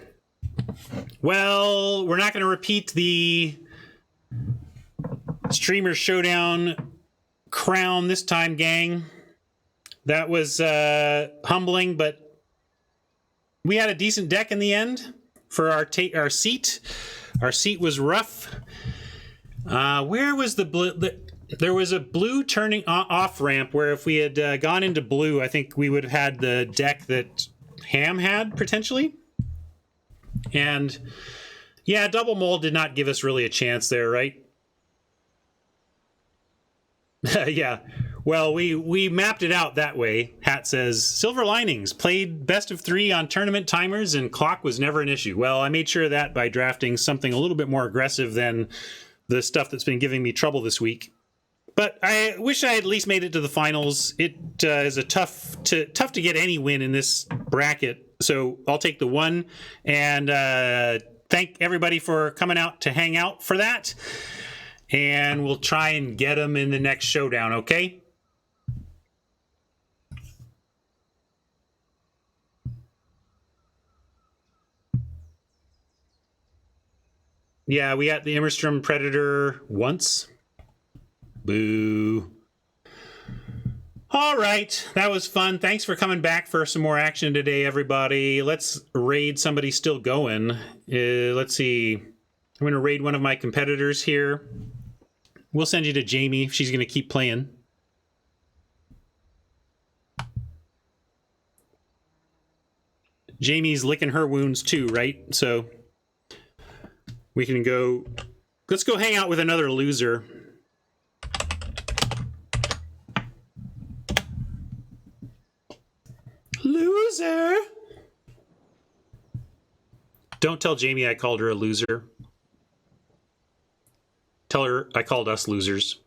Well, we're not going to repeat the Streamer Showdown crown this time, gang. That was humbling, but we had a decent deck in the end for our seat. Our seat was rough. Where was the blue? There was a blue turning off ramp where if we had gone into blue, I think we would have had the deck that Ham had potentially. And yeah, Double Mold did not give us really a chance there, right? Yeah. Well, we mapped it out that way. Hat says, Silver Linings, played best of 3 on tournament timers and clock was never an issue. Well, I made sure of that by drafting something a little bit more aggressive than the stuff that's been giving me trouble this week. But I wish I had at least made it to the finals. It is a tough to get any win in this bracket. So I'll take the 1 and thank everybody for coming out to hang out for that. And we'll try and get them in the next showdown, okay? Yeah, we got the Immerstrom Predator once. Boo. All right, that was fun. Thanks for coming back for some more action today, everybody. Let's raid somebody still going. Let's see. I'm going to raid one of my competitors here. We'll send you to Jamie if she's going to keep playing. Jamie's licking her wounds too, right? So we can go. Let's go hang out with another loser. Loser! Don't tell Jamie I called her a loser. Tell her I called us losers.